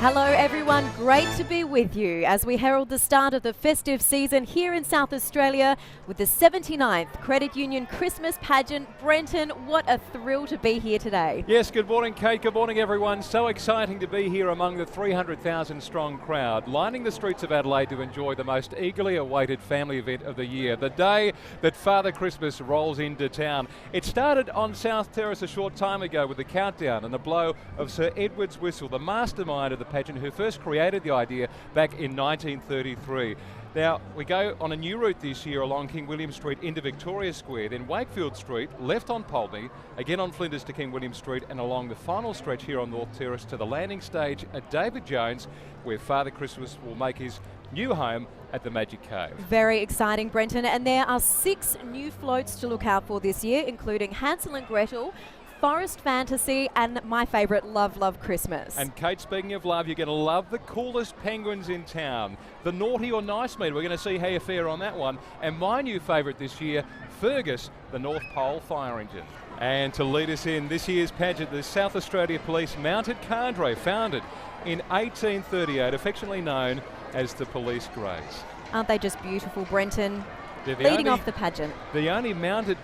Hello everyone, great to be with you as we herald the start of the festive season here in South Australia with the 79th Credit Union Christmas Pageant. Brenton, what a thrill to be here today. Yes, good morning Kate, good morning everyone. So exciting to be here among the 300,000 strong crowd, lining the streets of Adelaide to enjoy the most eagerly awaited family event of the year, the day that Father Christmas rolls into town. It started on South Terrace a short time ago with the countdown and the blow of Sir Edward's whistle, the mastermind of the pageant who first created the idea back in 1933. Now, we go on a new route this year along King William Street into Victoria Square, then Wakefield Street, left on Pulteney, again on Flinders to King William Street, and along the final stretch here on North Terrace to the landing stage at David Jones, where Father Christmas will make his new home at the Magic Cave. Very exciting, Brenton, and there are 6 new floats to look out for this year, including Hansel and Gretel, Forest Fantasy, and my favourite, Love, Love Christmas. And Kate, speaking of love, you're going to love the coolest penguins in town. The Naughty or Nice meter, we're going to see how you fare on that one. And my new favourite this year, Fergus, the North Pole fire engine. And to lead us in this year's pageant, the South Australia Police Mounted Cadre, founded in 1838, affectionately known as the Police Greys. Aren't they just beautiful, Brenton? Leading off the pageant. The only mounted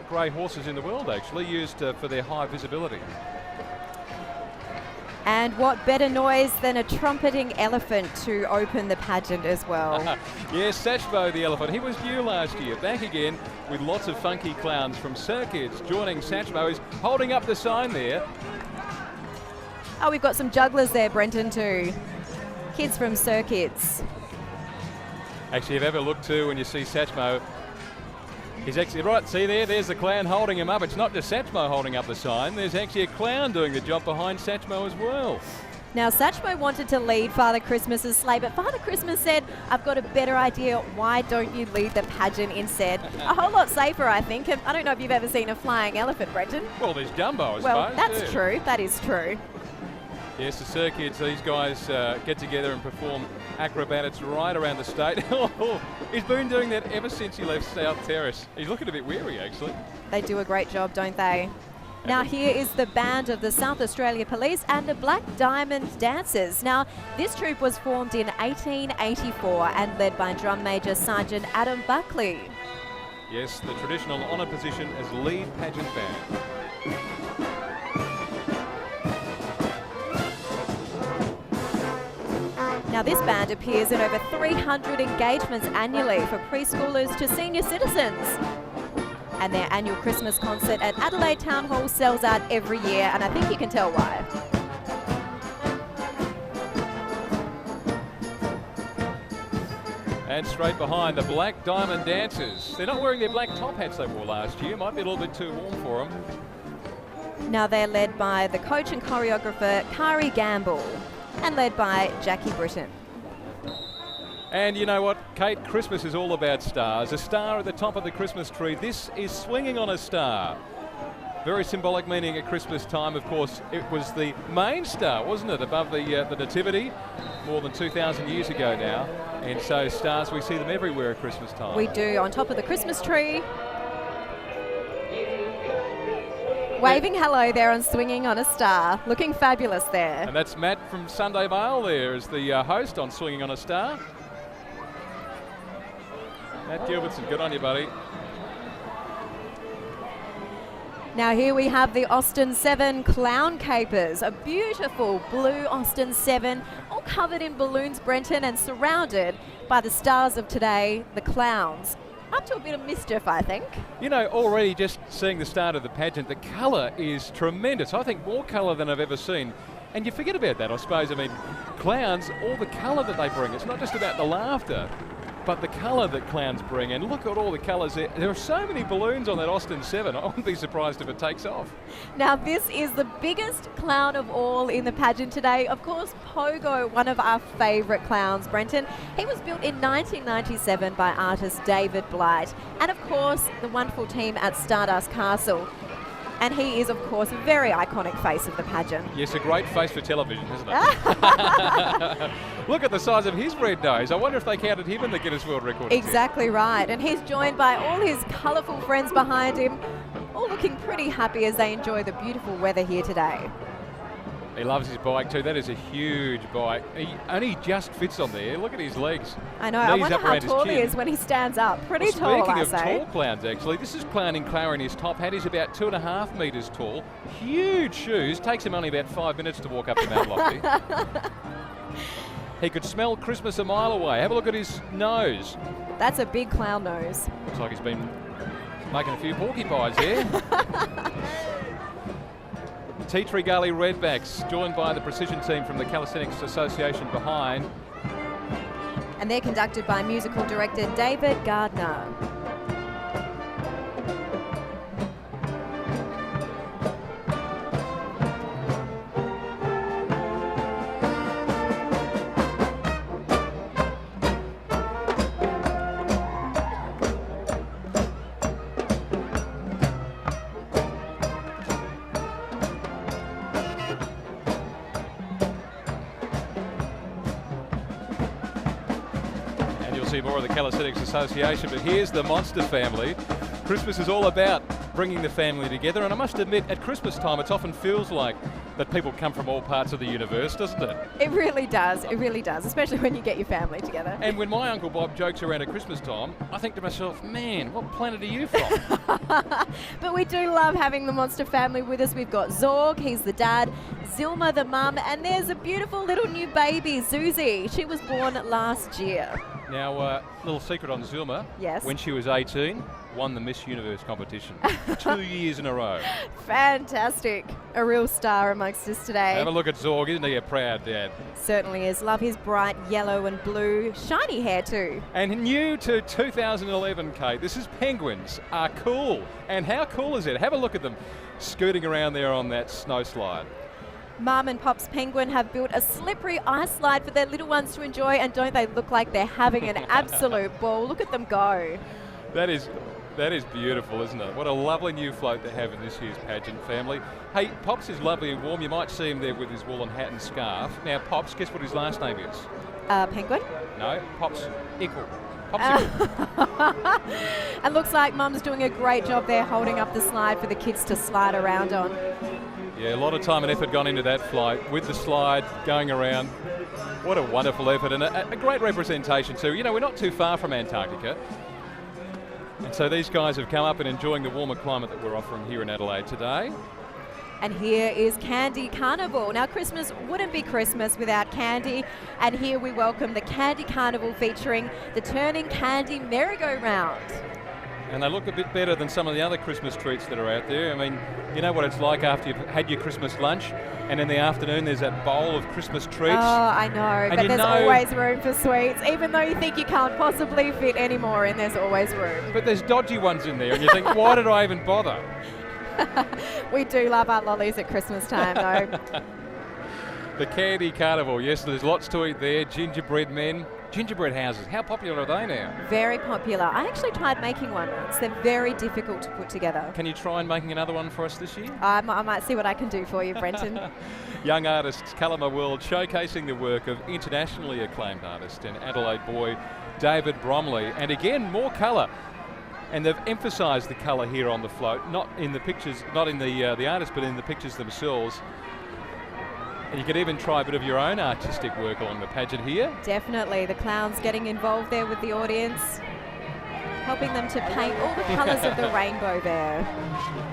grey horses in the world, actually, used for their high visibility. And what better noise than a trumpeting elephant to open the pageant as well. Yes, Satchmo the elephant. He was new last year. Back again with lots of funky clowns from Circuits joining Satchmo. He's holding up the sign there. Oh, we've got some jugglers there, Brenton, too. Kids from Circuits. Actually, if you ever look too when you see Satchmo, he's actually right. See there's the clown holding him up. It's not just Satchmo holding up the sign. There's actually a clown doing the job behind Satchmo as well. Now, Satchmo wanted to lead Father Christmas's sleigh, but Father Christmas said, I've got a better idea. Why don't you lead the pageant instead? A whole lot safer, I think. And I don't know if you've ever seen a flying elephant, Brenton. Well, there's Jumbo, I suppose. Well, that's true. That is true. Yes, the Circuits, these guys get together and perform acrobatics right around the state. He's been doing that ever since he left South Terrace. He's looking a bit weary, actually. They do a great job, don't they? Now here is the band of the South Australia Police and the Black Diamond Dancers. Now, this troupe was formed in 1884 and led by Drum Major Sergeant Adam Buckley. Yes, the traditional honour position as lead pageant band. Now, this band appears in over 300 engagements annually for preschoolers to senior citizens. And their annual Christmas concert at Adelaide Town Hall sells out every year, and I think you can tell why. And straight behind, the Black Diamond Dancers. They're not wearing their black top hats they wore last year. Might be a little bit too warm for them. Now, they're led by the coach and choreographer, Kari Gamble, and led by Jackie Britton. And you know what, Kate, Christmas is all about stars. A star at the top of the Christmas tree. This is swinging on a star. Very symbolic meaning at Christmas time. Of course, it was the main star, wasn't it, above the Nativity, more than 2,000 years ago now. And so stars, we see them everywhere at Christmas time. We do, on top of the Christmas tree. Waving hello there and swinging on a star. Looking fabulous there. And that's Matt from Sunday Mail there as the host on Swinging on a Star. Matt Gilbertson, good on you, buddy. Now here we have the Austin 7 Clown Capers, a beautiful blue Austin 7, all covered in balloons, Brenton, and surrounded by the stars of today, the clowns. Up to a bit of mischief, I think. You know, already just seeing the start of the pageant, the colour is tremendous. I think more colour than I've ever seen. And you forget about that, I suppose. I mean, clowns, all the colour that they bring. It's not just about the laughter, but the colour that clowns bring. And look at all the colours there. There are so many balloons on that Austin 7. I wouldn't be surprised if it takes off. Now, this is the biggest clown of all in the pageant today. Of course, Pogo, one of our favourite clowns, Brenton. He was built in 1997 by artist David Blight. And of course, the wonderful team at Stardust Castle. And he is, of course, a very iconic face of the pageant. Yes, a great face for television, isn't it? Look at the size of his red nose. I wonder if they counted him in the Guinness World Record. Exactly right. And he's joined by all his colourful friends behind him, all looking pretty happy as they enjoy the beautiful weather here today. He loves his bike too. That is a huge bike. He only just fits on there. Look at his legs. I know. I Knees wonder up how around his tall he chin. is when he stands up. Pretty Well, tall, speaking I of say. tall clowns, actually, this is clown in Clara in his top hat. He's about 2.5 metres tall. Huge shoes. Takes him only about 5 minutes to walk up to Mount Lofty. He could smell Christmas a mile away. Have a look at his nose. That's a big clown nose. Looks like he's been making a few porcupines here. Tea Tree Gully Redbacks, joined by the precision team from the Calisthenics Association behind. And they're conducted by musical director David Gardner. See more of the Calisthenics Association, but here's the Monster family. Christmas is all about bringing the family together, and I must admit, at Christmas time, it often feels like that people come from all parts of the universe, doesn't it? It really does. It really does, especially when you get your family together. And when my Uncle Bob jokes around at Christmas time, I think to myself, man, what planet are you from? But we do love having the Monster family with us. We've got Zorg, he's the dad, Zilma the mum, and there's a beautiful little new baby, Zuzi. She was born last year. Now, little secret on Zilma. Yes. When she was 18, won the Miss Universe competition 2 years in a row. Fantastic. A real star amongst us today. Have a look at Zorg. Isn't he a proud dad? Certainly is. Love his bright yellow and blue, shiny hair too. And new to 2011, Kate, this is penguins are cool. And how cool is it? Have a look at them scooting around there on that snow slide. Mum and Pop's Penguin have built a slippery ice slide for their little ones to enjoy, and don't they look like they're having an absolute ball? Look at them go. That is beautiful, isn't it? What a lovely new float to have in this year's pageant family. Hey, Pops is lovely and warm. You might see him there with his woolen hat and scarf. Now, Pops, guess what his last name is? Penguin? No, Pops Ickle. Pops Ickle. And looks like Mum's doing a great job there holding up the slide for the kids to slide around on. Yeah, a lot of time and effort gone into that flight with the slide going around. What a wonderful effort and a great representation too. You know, we're not too far from Antarctica. And so these guys have come up and enjoying the warmer climate that we're offering here in Adelaide today. And here is Candy Carnival. Now, Christmas wouldn't be Christmas without candy. And here we welcome the Candy Carnival featuring the Turning Candy Merry-Go-Round. And they look a bit better than some of the other Christmas treats that are out there. I mean, you know what it's like after you've had your Christmas lunch and in the afternoon there's that bowl of Christmas treats. Oh, I know, and but there's always room for sweets. Even though you think you can't possibly fit any more in, there's always room. But there's dodgy ones in there and you think, why did I even bother? We do love our lollies at Christmas time, though. The Candy Carnival, yes, there's lots to eat there. Gingerbread men. Gingerbread houses, how popular are they now? Very popular. I actually tried making one once. They're very difficult to put together. Can you try and making another one for us this year? I might see what I can do for you, Brenton. Young artists, Colour My World, showcasing the work of internationally acclaimed artist and Adelaide boy David Bromley. And again, more colour. And they've emphasised the colour here on the float, not in the pictures, not in the artists, but in the pictures themselves. And you could even try a bit of your own artistic work along the pageant here. Definitely. The clowns getting involved there with the audience, helping them to paint all the colours of the rainbow there.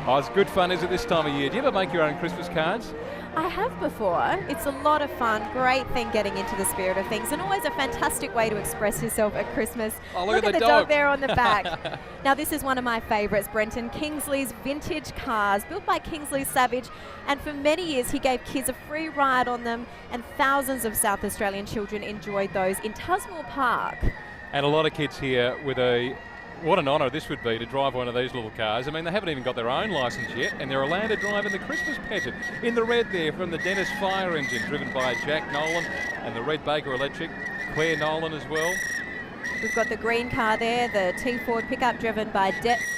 Oh, it's good fun, is it, this time of year? Do you ever make your own Christmas cards? I have before. It's a lot of fun. Great thing getting into the spirit of things, and always a fantastic way to express yourself at Christmas. Oh, look at the dog there on the back. Now, this is one of my favourites, Brenton. Kingsley's vintage cars, built by Kingsley Savage, and for many years he gave kids a free ride on them, and thousands of South Australian children enjoyed those in Tusmore Park. And a lot of kids here with what an honour this would be to drive one of these little cars. I mean, they haven't even got their own licence yet, and they're allowed to drive in the Christmas pageant. In the red there from the Dennis Fire Engine, driven by Jack Nolan, and the red Baker Electric, Claire Nolan as well. We've got the green car there, the T Ford pickup driven by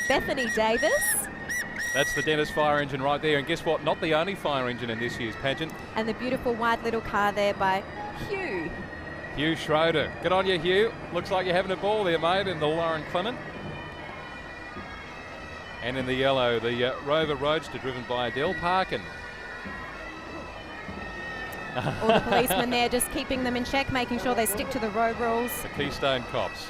Bethany Davis. That's the Dennis Fire Engine right there, and guess what? Not the only fire engine in this year's pageant. And the beautiful white little car there by Hugh. Hugh Schroeder. Good on you, Hugh. Looks like you're having a ball there, mate, in the Lauren Clement. And in the yellow, the Rover Roadster driven by Adele Parkin. All the policemen there just keeping them in check, making sure they stick to the road rules. The Keystone Cops.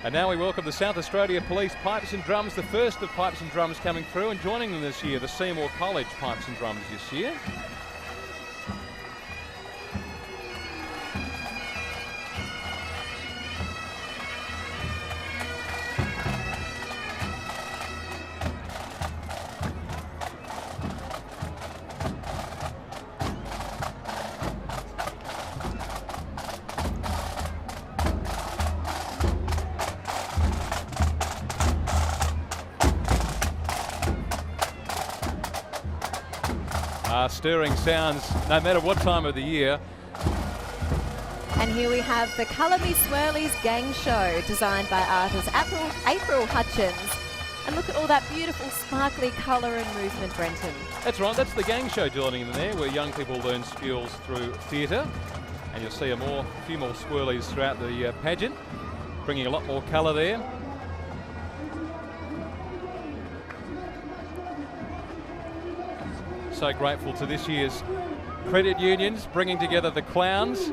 And now we welcome the South Australia Police Pipes and Drums, the first of Pipes and Drums coming through, and joining them this year, the Seymour College Pipes and Drums this year. Stirring sounds no matter what time of the year. And here we have the Colour Me Swirlies Gang Show, designed by artist April Hutchins. And look at all that beautiful sparkly colour and movement, Brenton. That's right, that's the gang show joining them there, where young people learn skills through theatre. And you'll see a few more swirlies throughout the pageant, bringing a lot more colour there. So grateful to this year's credit unions, bringing together the clowns.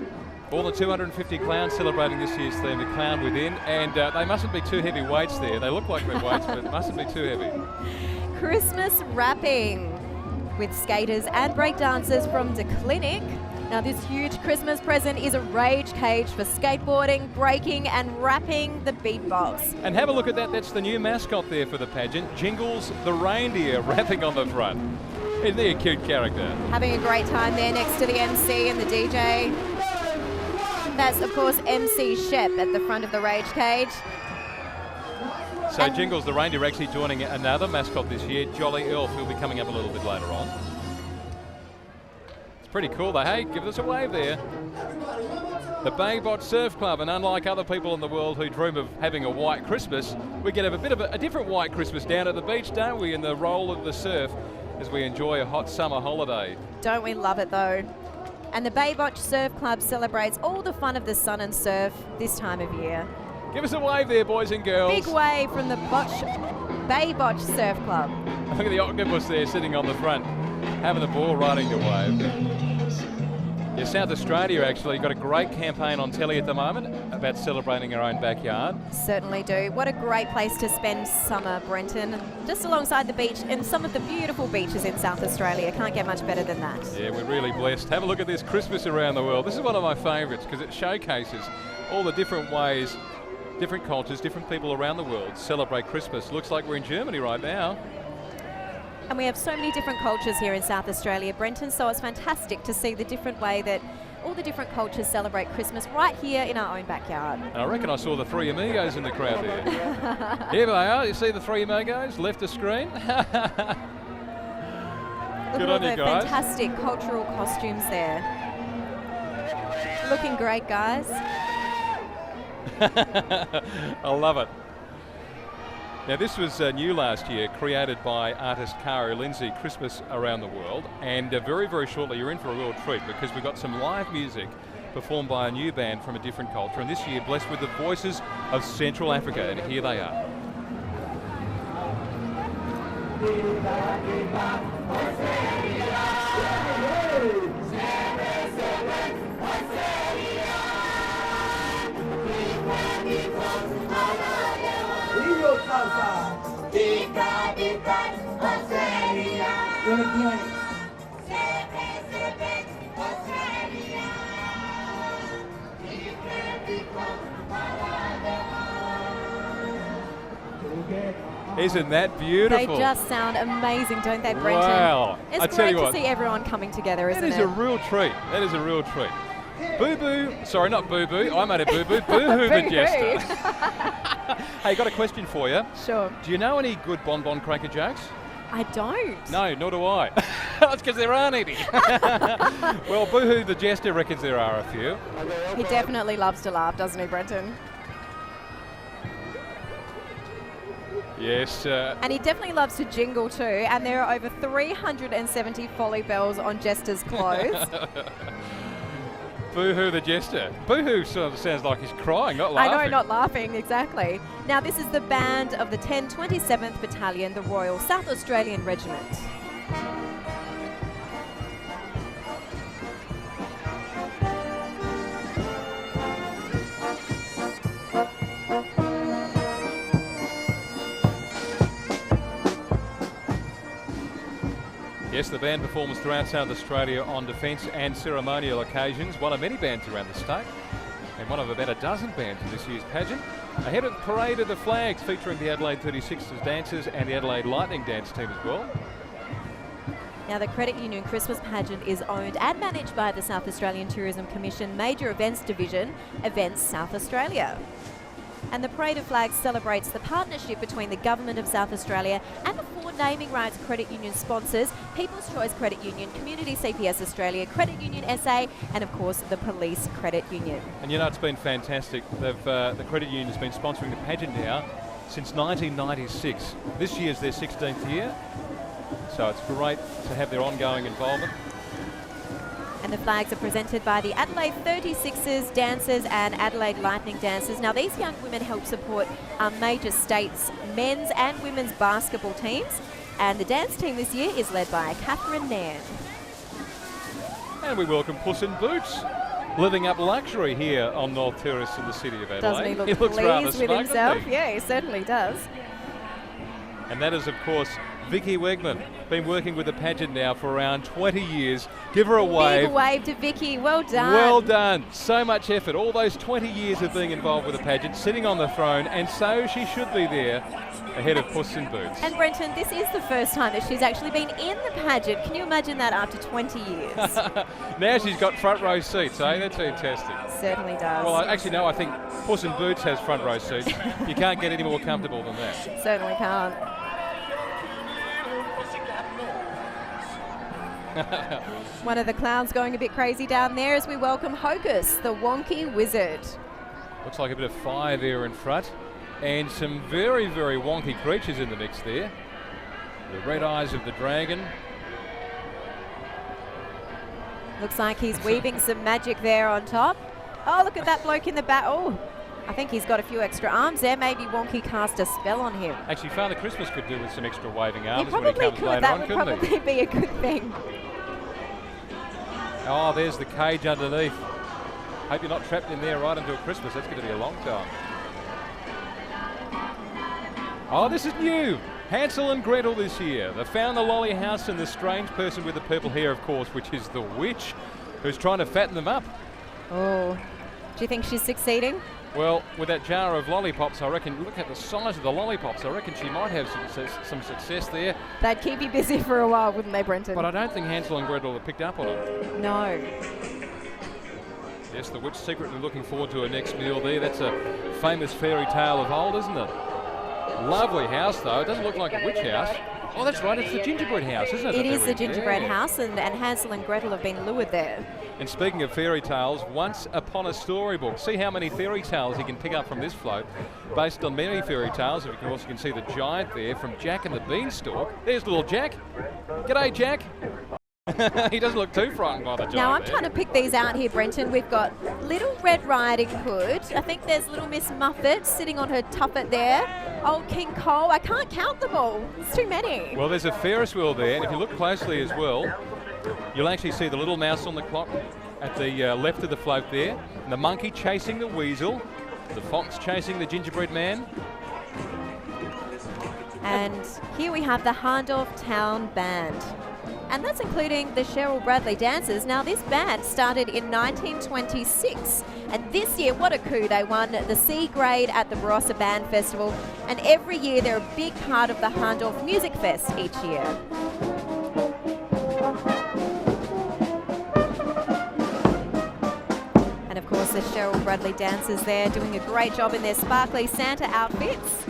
More than 250 clowns celebrating this year's theme, the Clown Within. And they mustn't be too heavy weights there. They look like they're weights, but it mustn't be too heavy. Christmas wrapping with skaters and breakdancers from the clinic. Now this huge Christmas present is a rage cage for skateboarding, breaking and rapping the beatbox. And have a look at that, that's the new mascot there for the pageant, Jingles the reindeer, rapping on the front. Isn't he a cute character? Having a great time there next to the MC and the DJ. That's, of course, MC Shep at the front of the rage cage. So Jingles the reindeer actually joining another mascot this year, Jolly Elf, who'll be coming up a little bit later on. It's pretty cool though. Hey, give us a wave there. The Baybot Surf Club, and unlike other people in the world who dream of having a white Christmas, we get a bit of a different white Christmas down at the beach, don't we, in the roll of the surf, as we enjoy a hot summer holiday. Don't we love it though? And the Baybot Surf Club celebrates all the fun of the sun and surf this time of year. Give us a wave there, boys and girls. Big wave from the Baybot Surf Club. Look at the octopus there sitting on the front, having the ball riding the wave. Yeah, South Australia actually got a great campaign on telly at the moment about celebrating our own backyard. Certainly do. What a great place to spend summer, Brenton. Just alongside the beach and some of the beautiful beaches in South Australia. Can't get much better than that. Yeah, we're really blessed. Have a look at this Christmas around the world. This is one of my favourites because it showcases all the different ways, different cultures, different people around the world celebrate Christmas. Looks like we're in Germany right now. And we have so many different cultures here in South Australia, Brenton, so it's fantastic to see the different way that all the different cultures celebrate Christmas right here in our own backyard. And I reckon I saw the three amigos in the crowd there. Here they are. You see the three amigos left the screen? Look Good at on all you the guys. fantastic cultural costumes there. Looking great, guys. I love it. Now this was new last year, created by artist Kari Lindsay, Christmas Around the World, and very, very shortly you're in for a real treat because we've got some live music performed by a new band from a different culture, and this year blessed with the voices of Central Africa, and here they are. Isn't that beautiful? They just sound amazing, don't they, Brenton? Wow. It's I tell great you what, to see everyone coming together, isn't it? That is a real treat. That is a real treat. Boo Boo, sorry, not Boo Boo. I made a Boo Boo. Boo Hoo the Jester. Hey, got a question for you. Sure. Do you know any good Bon Cracker jokes? I don't. No, nor do I. That's because there aren't any. Well, Boo Hoo the Jester reckons there are a few. He definitely loves to laugh, doesn't he, Brenton? Yes. And he definitely loves to jingle too, and there are over 370 folly bells on Jester's clothes. Boo Hoo the Jester. Boo Hoo sort of sounds like he's crying, not laughing. I know, not laughing, exactly. Now this is the band of the 1027th Battalion, the Royal South Australian Regiment. Yes, the band performs throughout South Australia on defence and ceremonial occasions, one of many bands around the state, and one of about a dozen bands in this year's pageant. Ahead of Parade of the Flags, featuring the Adelaide 36ers dancers and the Adelaide Lightning dance team as well. Now, the Credit Union Christmas Pageant is owned and managed by the South Australian Tourism Commission Major Events Division, Events South Australia. And the Parade of Flags celebrates the partnership between the Government of South Australia and the 4 naming rights credit union sponsors: People's Choice Credit Union, Community CPS Australia, Credit Union SA, and of course the Police Credit Union. And you know, it's been fantastic. The credit union has been sponsoring the pageant now since 1996. This year's their 16th year, so it's great to have their ongoing involvement. And the flags are presented by the Adelaide 36ers dancers and Adelaide Lightning dancers. Now, these young women help support our major states' men's and women's basketball teams. And the dance team this year is led by Catherine Nairn. And we welcome Puss in Boots, living up luxury here on North Terrace in the city of Adelaide. Doesn't he look looks rather pleased with smug, himself? doesn't he? Yeah, he certainly does. And that is, of course, Vicky Wegman. Been working with the pageant now for around 20 years. Give her a wave. Big wave to Vicky. Well done. Well done. So much effort. All those 20 years of being involved with the pageant, sitting on the throne, and so she should be there ahead of Puss in Boots. And Brenton, this is the first time that she's actually been in the pageant. Can you imagine that after 20 years? Now she's got front row seats, eh? That's fantastic. Certainly does. Well, I think Puss in Boots has front row seats. You can't get any more comfortable than that. Certainly can't. One of the clowns going a bit crazy down there as we welcome Hocus, the wonky wizard. Looks like a bit of fire there in front, and some very, very wonky creatures in the mix there. The red eyes of the dragon. Looks like he's weaving some magic there on top. Oh, look at that bloke in the back. Oh, I think he's got a few extra arms there. Maybe Wonky cast a spell on him. Actually, Father Christmas could do with some extra waving He arms when probably he comes could. later That on, would couldn't probably be a good thing. Oh, there's the cage underneath. Hope you're not trapped in there right until Christmas. That's going to be a long time. Oh, this is new. Hansel and Gretel this year. They found the lolly house and the strange person with the purple hair, of course, which is the witch, who's trying to fatten them up. Oh, do you think she's succeeding? Well, with that jar of lollipops, I reckon, look at the size of the lollipops, I reckon she might have some success there. They'd keep you busy for a while, wouldn't they, Brenton? But I don't think Hansel and Gretel have picked up on it. No. Yes, the witch secretly looking forward to her next meal there. That's a famous fairy tale of old, isn't it? Lovely house, though. It doesn't look like a witch house. Oh, that's right, it's the gingerbread house, isn't it? It is the gingerbread house, and Hansel and Gretel have been lured there. And speaking of fairy tales, once upon a storybook. See how many fairy tales you can pick up from this float. Based on many fairy tales, of course, you can see the giant there from Jack and the Beanstalk. There's little Jack. G'day, Jack. He doesn't look too frightened by the giant. Now, I'm trying to pick these out here, Brenton. We've got Little Red Riding Hood. I think there's Little Miss Muffet sitting on her tuffet there. Old King Cole. I can't count them all. It's too many. Well, there's a Ferris wheel there, and if you look closely as well, you'll actually see the little mouse on the clock at the left of the float there, and the monkey chasing the weasel, the fox chasing the gingerbread man. And here we have the Hahndorf Town Band. And that's including the Cheryl Bradley Dancers. Now, this band started in 1926. And this year, what a coup, they won the C grade at the Barossa Band Festival. And every year, they're a big part of the Hahndorf Music Fest each year. And of course, the Cheryl Bradley Dancers there doing a great job in their sparkly Santa outfits.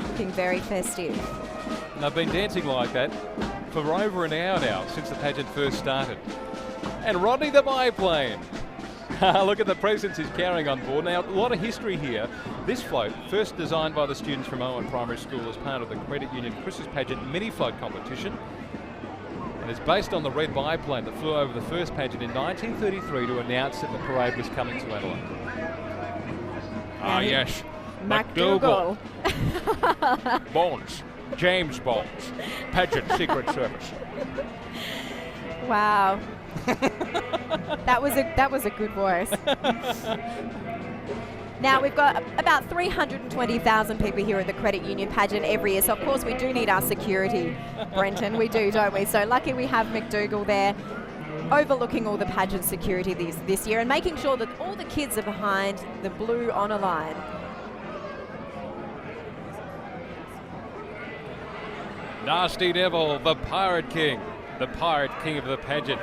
Looking very festive. And they've been dancing like that for over an hour now since the pageant first started. And Rodney the biplane. Look at the presents he's carrying on board. Now, a lot of history here. This float, first designed by the students from Owen Primary School as part of the Credit Union Christmas Pageant mini float competition. And it's based on the red biplane that flew over the first pageant in 1933 to announce that the parade was coming to Adelaide. Ah, yes. MacDougall. Bonds. James Bonds. Pageant Secret Service. Wow. That was a good voice. Now, we've got about 320,000 people here at the Credit Union Pageant every year, so of course we do need our security, Brenton. We do, don't we? So lucky we have McDougall there overlooking all the pageant security this year and making sure that all the kids are behind the blue honour line. Nasty Devil, the Pirate King of the pageant.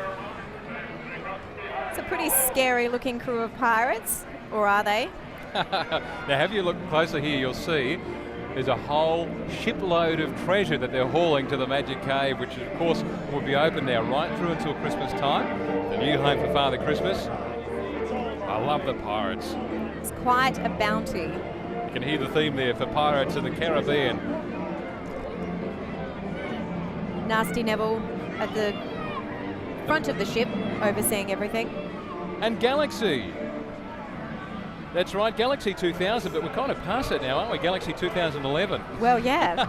It's a pretty scary looking crew of pirates, or are they? Now have you look closer here, you'll see there's a whole shipload of treasure that they're hauling to the Magic Cave, which of course will be open now right through until Christmas time, the new home for Father Christmas. I love the pirates. It's quite a bounty. You can hear the theme there for Pirates of the Caribbean. Nasty Neville at the front of the ship, overseeing everything. And Galaxy. That's right, Galaxy 2000, but we're kind of past it now, aren't we? Galaxy 2011. Well, yeah.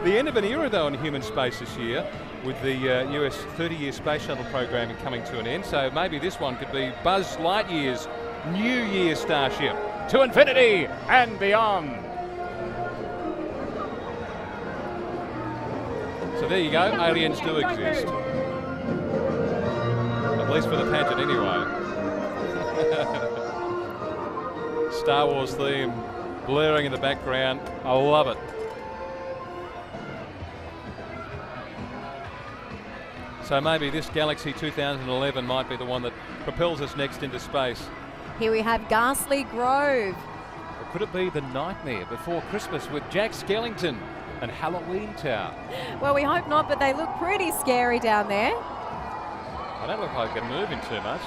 The end of an era, though, in human space this year, with the US 30-year space shuttle program coming to an end. So maybe this one could be Buzz Lightyear's New Year Starship. To infinity and beyond. So there you go, aliens do exist. At least for the pageant anyway. Star Wars theme blaring in the background. I love it. So maybe this Galaxy 2011 might be the one that propels us next into space. Here we have Ghastly Grove. Or could it be the Nightmare Before Christmas with Jack Skellington and Halloween Tower? Well, we hope not, but they look pretty scary down there. I don't look like they're moving too much.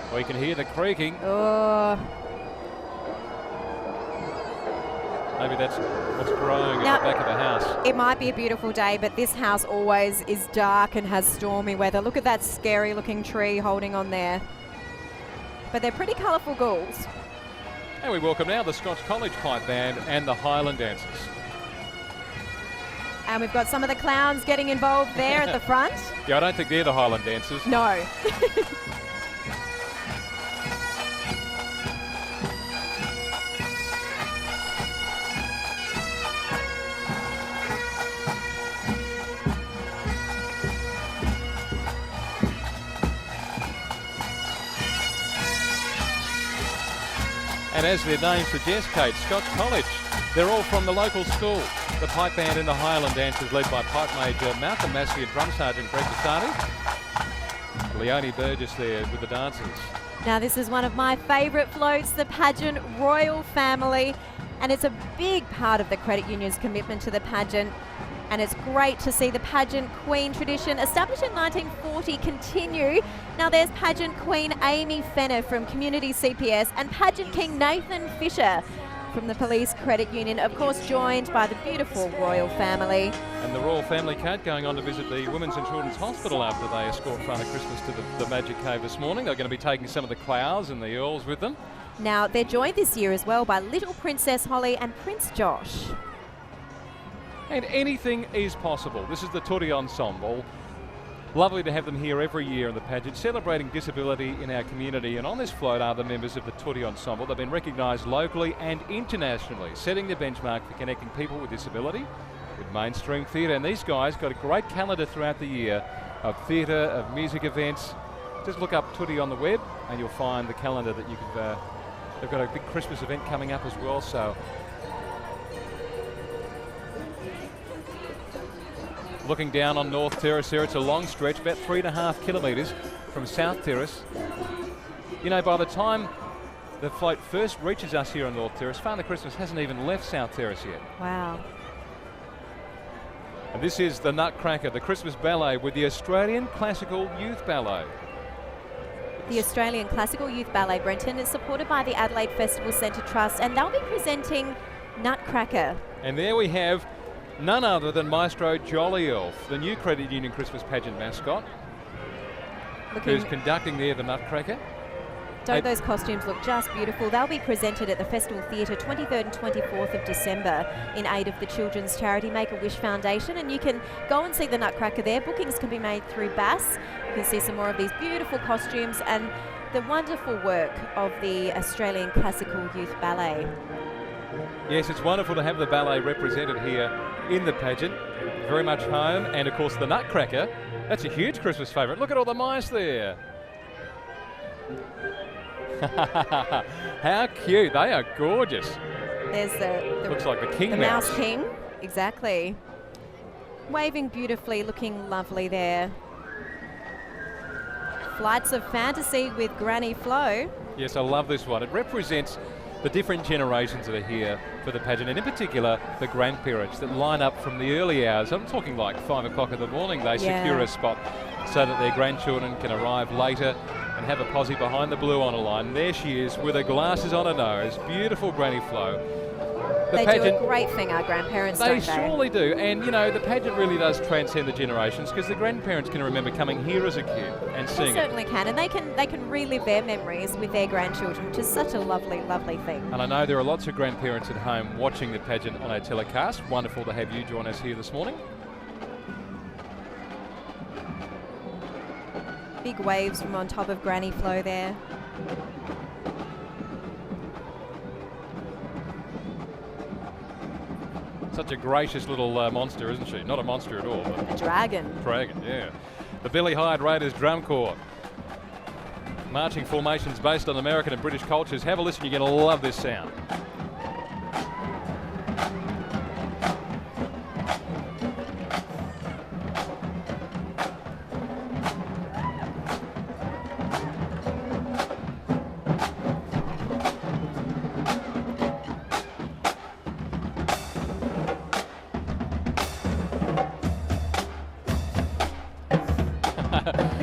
Well, you can hear the creaking. Oh. Maybe that's what's growing at the back of the house. It might be a beautiful day, but this house always is dark and has stormy weather. Look at that scary looking tree holding on there. But they're pretty colourful ghouls. And we welcome now the Scotch College Pipe Band and the Highland Dancers. And we've got some of the clowns getting involved there at the front. Yeah, I don't think they're the Highland Dancers. No. And as their name suggests, Kate, Scotch College, they're all from the local school. The Pipe Band and the Highland Dancers led by Pipe Major Malcolm Massey and Drum Sergeant Greg Bassani. Leonie Burgess there with the dancers. Now this is one of my favourite floats, the Pageant Royal Family, and it's a big part of the credit union's commitment to the pageant. And it's great to see the Pageant Queen tradition established in 1940 continue. Now there's Pageant Queen Amy Fenner from Community CPS and Pageant King Nathan Fisher from the Police Credit Union, of course joined by the beautiful Royal Family. And the Royal Family Card going on to visit the Women's and Children's Hospital after they escort Father Christmas to the Magic Cave this morning. They're going to be taking some of the clouds and the earls with them. Now they're joined this year as well by Little Princess Holly and Prince Josh. And anything is possible. This is the Tootie Ensemble. Lovely to have them here every year in the pageant, celebrating disability in our community. And on this float are the members of the Tootie Ensemble. They've been recognised locally and internationally, setting the benchmark for connecting people with disability with mainstream theatre. And these guys got a great calendar throughout the year of theatre, of music events. Just look up Tootie on the web and you'll find the calendar that you could... they've got a big Christmas event coming up as well, so... Looking down on North Terrace here, it's a long stretch, about 3.5 kilometres from South Terrace. You know, by the time the float first reaches us here on North Terrace, Father Christmas hasn't even left South Terrace yet. Wow. And this is the Nutcracker, the Christmas ballet with the Australian Classical Youth Ballet. The Australian Classical Youth Ballet, Brenton, is supported by the Adelaide Festival Centre Trust, and they'll be presenting Nutcracker. And there we have none other than Maestro Jolly Elf, the new Credit Union Christmas pageant mascot, who's conducting there the Nutcracker. Don't those costumes look just beautiful? They'll be presented at the Festival Theatre 23rd and 24th of December in aid of the children's charity Make-A-Wish Foundation, and you can go and see the Nutcracker there. Bookings can be made through BAS. You can see some more of these beautiful costumes and the wonderful work of the Australian Classical Youth Ballet. Yes, it's wonderful to have the ballet represented here in the pageant. Very much home, and of course the Nutcracker. That's a huge Christmas favourite. Look at all the mice there. How cute. They are gorgeous. There's the looks like the king the mouse. Mouse King, exactly. Waving beautifully, looking lovely there. Flights of Fantasy with Granny Flo. Yes, I love this one. It represents the different generations that are here for the pageant, and in particular the grandparents that line up from the early hours. I'm talking like 5 o'clock in the morning. They secure a spot so that their grandchildren can arrive later and have a posse behind the blue on a line. There she is with her glasses on her nose. Beautiful Granny Flo. They do a great thing, our grandparents, don't they? They surely do. And, you know, the pageant really does transcend the generations, because the grandparents can remember coming here as a kid and seeing it. They certainly can. And they can relive their memories with their grandchildren, which is such a lovely, lovely thing. And I know there are lots of grandparents at home watching the pageant on our telecast. Wonderful to have you join us here this morning. Big waves from on top of Granny Flo there. Such a gracious little monster, isn't she? Not a monster at all. A dragon. Dragon, yeah. The Billy Hyde Raiders Drum Corps. Marching formations based on American and British cultures. Have a listen, you're going to love this sound.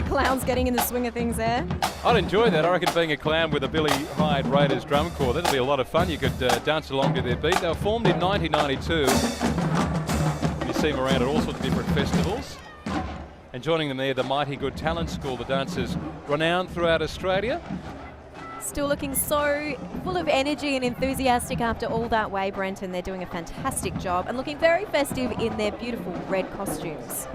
Clowns getting in the swing of things there. I'd enjoy that. I reckon being a clown with a Billy Hyde Raiders Drum Corps, that'd be a lot of fun. You could dance along to their beat. They were formed in 1992. You see them around at all sorts of different festivals. And joining them there, the Mighty Good Talent School, the dancers renowned throughout Australia. Still looking so full of energy and enthusiastic after all that way, Brenton. They're doing a fantastic job and looking very festive in their beautiful red costumes.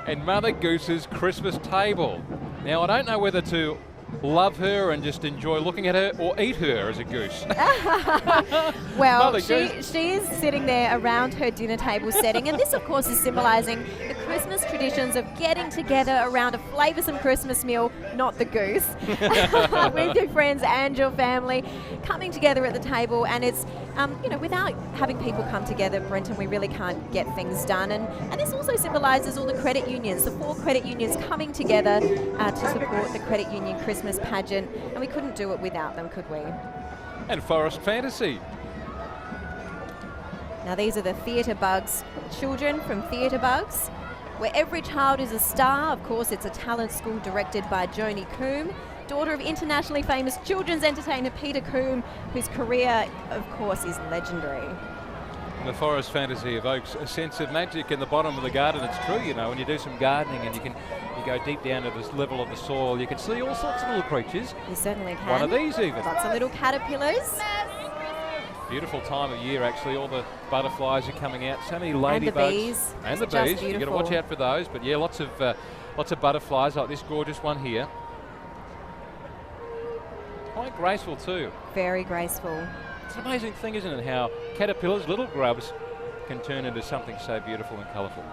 And Mother Goose's Christmas table. Now, I don't know whether to love her and just enjoy looking at her or eat her as a goose. Well, she is sitting there around her dinner table setting, and this, of course, is symbolising the Christmas traditions of getting together around a flavoursome Christmas meal, not the goose, with your friends and your family, coming together at the table. And it's, you know, without having people come together, Brenton, we really can't get things done. And this also symbolises all the credit unions, the 4 credit unions coming together to support the Credit Union Christmas pageant, and we couldn't do it without them, could we? And Forest Fantasy. Now these are the Theatre Bugs children from Theatre Bugs, where every child is a star. Of course, it's a talent school directed by Joni Coombe, daughter of internationally famous children's entertainer Peter Coombe, whose career, of course, is legendary. The Forest Fantasy evokes a sense of magic in the bottom of the garden. It's true, you know, when you do some gardening and you go deep down to this level of the soil, you can see all sorts of little creatures. You certainly can. One of these even. Lots of little caterpillars. Beautiful time of year, actually. All the butterflies are coming out. So many ladybugs. And the bees. And the bees. You've got to watch out for those. But yeah, lots of butterflies like this gorgeous one here. Quite graceful too. Very graceful. It's an amazing thing, isn't it, how caterpillars, little grubs, can turn into something so beautiful and colourful.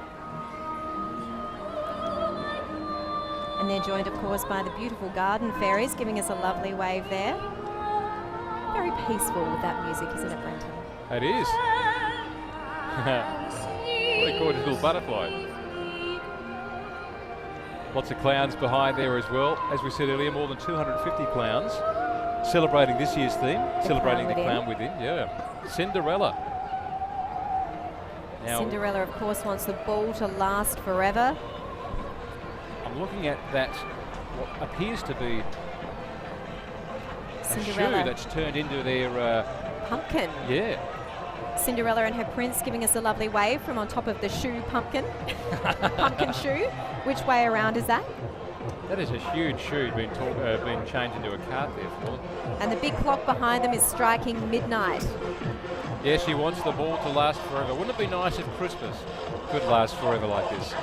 And they're joined, of course, by the beautiful garden fairies, giving us a lovely wave there. Very peaceful with that music, isn't it, Brenton? It is. What a gorgeous little butterfly. Lots of clowns behind there as well. As we said earlier, more than 250 clowns celebrating this year's theme, celebrating the clown within. Yeah, Cinderella. Now, Cinderella, of course, wants the ball to last forever. I'm looking at that, what appears to be a shoe that's turned into their pumpkin. Yeah. Cinderella and her prince giving us a lovely wave from on top of the shoe pumpkin. Pumpkin shoe. Which way around is that? That is a huge shoe being changed into a cart there for them. And the big clock behind them is striking midnight. Yeah, she wants the ball to last forever. Wouldn't it be nice if Christmas could last forever like this?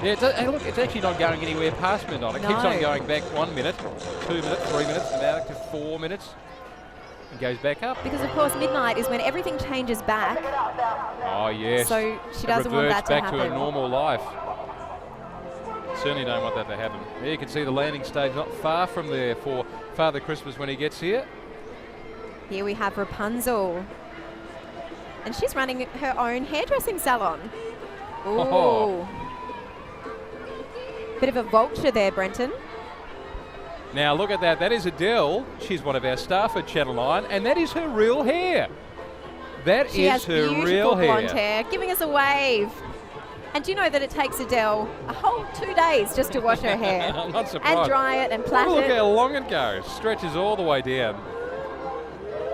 Yeah, hey, look, it's actually not going anywhere past midnight. It keeps on going back 1 minute, 2 minutes, 3 minutes, and now to 4 minutes. And goes back up. Because, of course, midnight is when everything changes back. Oh, yes. So she doesn't want that to happen. Reverts back to a normal life. Certainly don't want that to happen. There you can see the landing stage not far from there for Father Christmas when he gets here. Here we have Rapunzel. And she's running her own hairdressing salon. Ooh. Oh. Bit of a vulture there, Brenton. Now look at that. That is Adele. She's one of our staff at Channel 9, and that is her real hair. That she is has her beautiful real blonde hair, giving us a wave. And do you know that it takes Adele a whole 2 days just to wash her hair? I'm not surprised. And dry it and plait Look it. how long it goes. Stretches all the way down.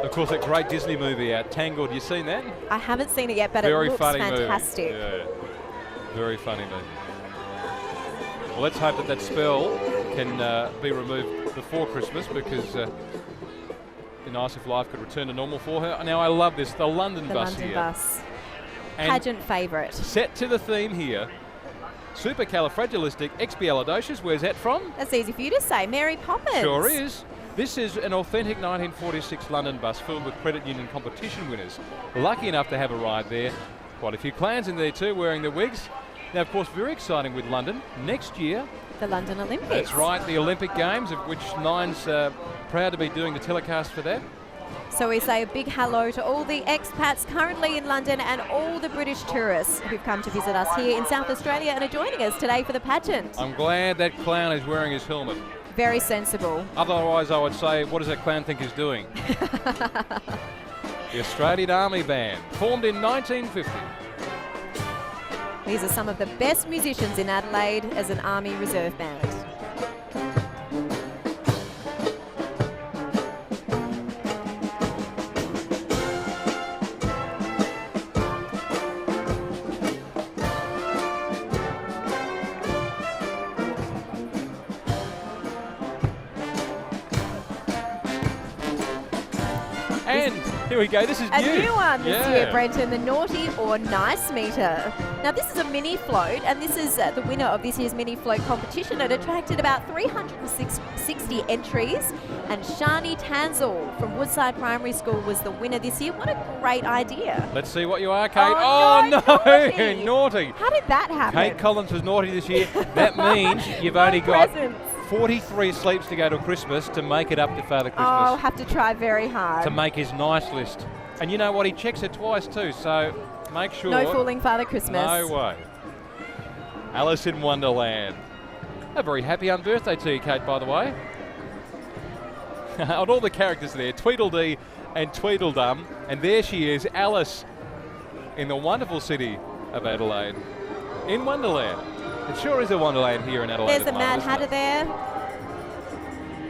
Of course, that great Disney movie out, Tangled. You seen that? I haven't seen it yet, but Very it looks funny fantastic. movie. Yeah. Very funny movie. Well, let's hope that that spell can be removed before Christmas, because it'd be nice if life could return to normal for her. Now, I love this, the London The bus London here. bus. And Pageant favourite. set to the theme here, supercalifragilisticexpialidocious. Where's that from? That's easy for you to say. Mary Poppins. Sure is. This is an authentic 1946 London bus filled with credit union competition winners. Lucky enough to have a ride there. Quite a few clans in there too, wearing the wigs. Now, of course, very exciting with London. Next year, The London Olympics. that's right, the Olympic Games, of which Nine's proud to be doing the telecast for that. So we say a big hello to all the expats currently in London and all the British tourists who've come to visit us here in South Australia and are joining us today for the pageant. I'm glad that clown is wearing his helmet. Very sensible. Otherwise, I would say, what does that clown think he's doing? The Australian Army Band, formed in 1950. These are some of the best musicians in Adelaide as an Army Reserve Band. And here we go, this is A new one this Yeah. year, Brenton, the Naughty or Nice meter. Now this is a mini float, and this is the winner of this year's mini float competition. It attracted about 360 entries, and Shani Tanzel from Woodside Primary School was the winner this year. What a great idea. Let's see what you are, Kate. Oh, no, naughty. Naughty. How did that happen? Kate Collins was naughty this year. That means you've only got presents. 43 sleeps to go till Christmas to make it up to Father Oh, I'll Christmas, have to try very hard. to make his nice list. And you know what? He checks it twice too, so make sure. No fooling Father Christmas. No way. Alice in Wonderland. A very happy unbirthday to you, Kate, by the way. On all the characters there, Tweedledee and Tweedledum. And there she is, Alice, in the wonderful city of Adelaide. In Wonderland. It sure is a Wonderland here in Adelaide. There's at the Mad moment, Hatter isn't there,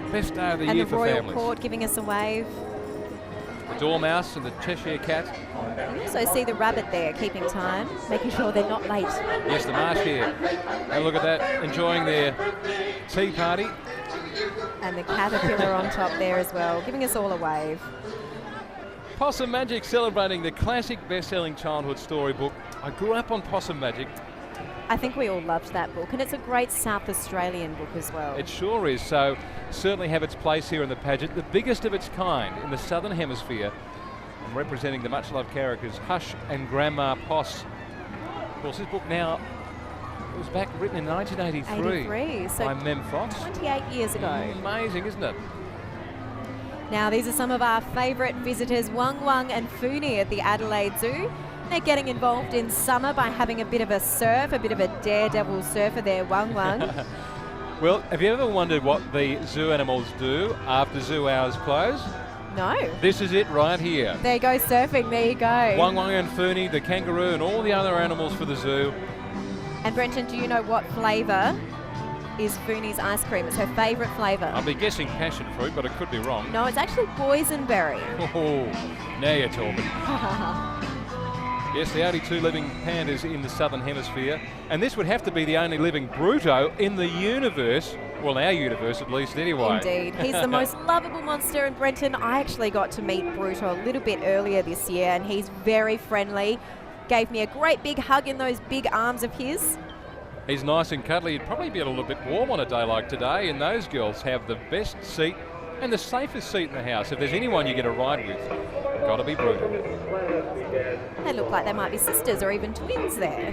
it? Best day of the and year the for Royal families. Court giving us a wave. The Dormouse and the Cheshire Cat. You also see the rabbit there keeping time, making sure they're not late. Yes, the Marsh here. And look at that, enjoying their tea party. And the caterpillar on top there as well, giving us all a wave. Possum Magic, celebrating the classic best-selling childhood storybook. I grew up on Possum Magic. I think we all loved that book, and it's a great South Australian book as well. It sure is, so certainly have its place here in the pageant, the biggest of its kind in the Southern Hemisphere, and representing the much-loved characters Hush and Grandma Poss. Of course, this book now, it was back written in 1983 83, so by Mem Fox. 28 years ago. Amazing, isn't it? Now, these are some of our favourite visitors, Wang Wang and Funi at the Adelaide Zoo. They're getting involved in summer by having a bit of a surf, a bit of a daredevil surfer there, Wang Wang. Well, have you ever wondered what the zoo animals do after zoo hours close? No. This is it right here. There you go, surfing, there you go. Wang Wang and Funi, the kangaroo, and all the other animals for the zoo. And Brenton, do you know what flavour is Funi's ice cream? It's her favourite flavour. I'll be guessing passion fruit, but it could be wrong. No, it's actually boysenberry. Oh, now you're talking. Yes, the only two living pandas in the southern hemisphere, and this would have to be the only living Bruto in the universe. Well, our universe at least, anyway. Indeed. He's the most lovable monster. And Brenton, I actually got to meet Bruto a little bit earlier this year, and he's very friendly. Gave me a great big hug in those big arms of his. He's nice and cuddly. He'd probably be a little bit warm on a day like today, and those girls have the best seat and the safest seat in the house. If there's anyone you get a ride with, got to be Bruto. They look like they might be sisters or even twins there.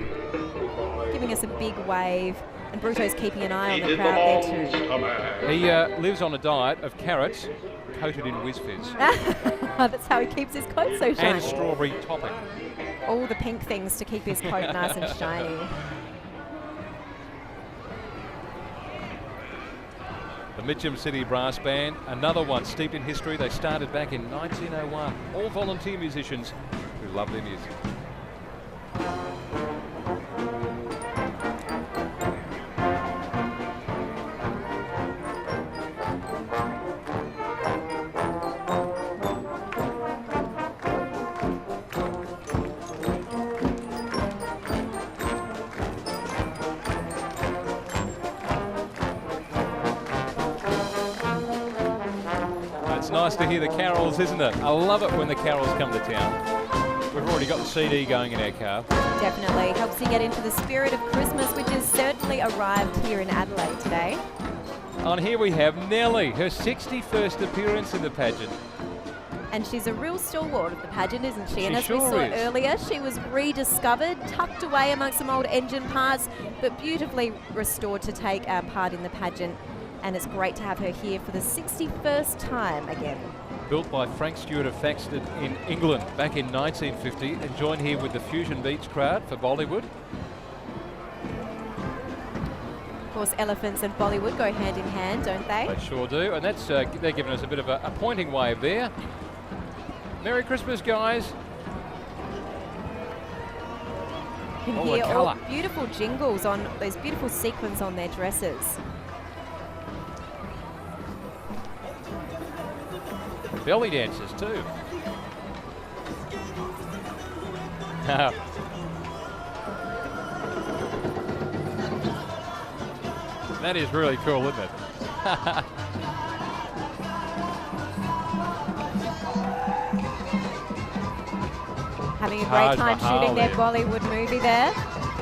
Giving us a big wave. And Bruto's keeping an eye on the crowd there too. He lives on a diet of carrots coated in whiz fizz. That's how he keeps his coat so shiny. And strawberry topping. All the pink things to keep his coat nice and shiny. The Mitcham City Brass Band, another one steeped in history. They started back in 1901. All volunteer musicians who love their music. It's nice to hear the carols, isn't it? I love it when the carols come to town. We've already got the CD going in our car. Definitely. Helps you get into the spirit of Christmas, which has certainly arrived here in Adelaide today. And here we have Nellie, her 61st appearance in the pageant. And she's a real stalwart of the pageant, isn't she? And as She we sure saw is. earlier, she was rediscovered, tucked away amongst some old engine parts, but beautifully restored to take part in the pageant. And it's great to have her here for the 61st time again. Built by Frank Stewart of Faxted in England back in 1950 and joined here with the Fusion Beach crowd for Bollywood. Of course, elephants and Bollywood go hand in hand, don't they? They sure do, and that's they're giving us a bit of a pointing wave there. Merry Christmas, guys. You can Oh, the hear all colour. beautiful jingles on those beautiful sequins on their dresses. Belly dancers too. That is really cool, isn't it? Having a great Taj time Mahal shooting their there. Bollywood movie there.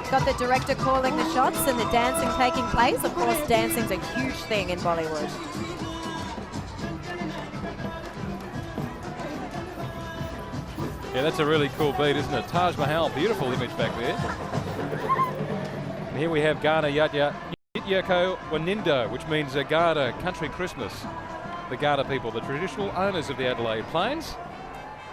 Got the director calling the shots and the dancing taking place. Of course, dancing's a huge thing in Bollywood. Yeah, that's a really cool beat, isn't it? Taj Mahal, beautiful image back there. And here we have Ghana Yityako Wanindo, which means Ghana Country Christmas. The Ghana people, the traditional owners of the Adelaide Plains.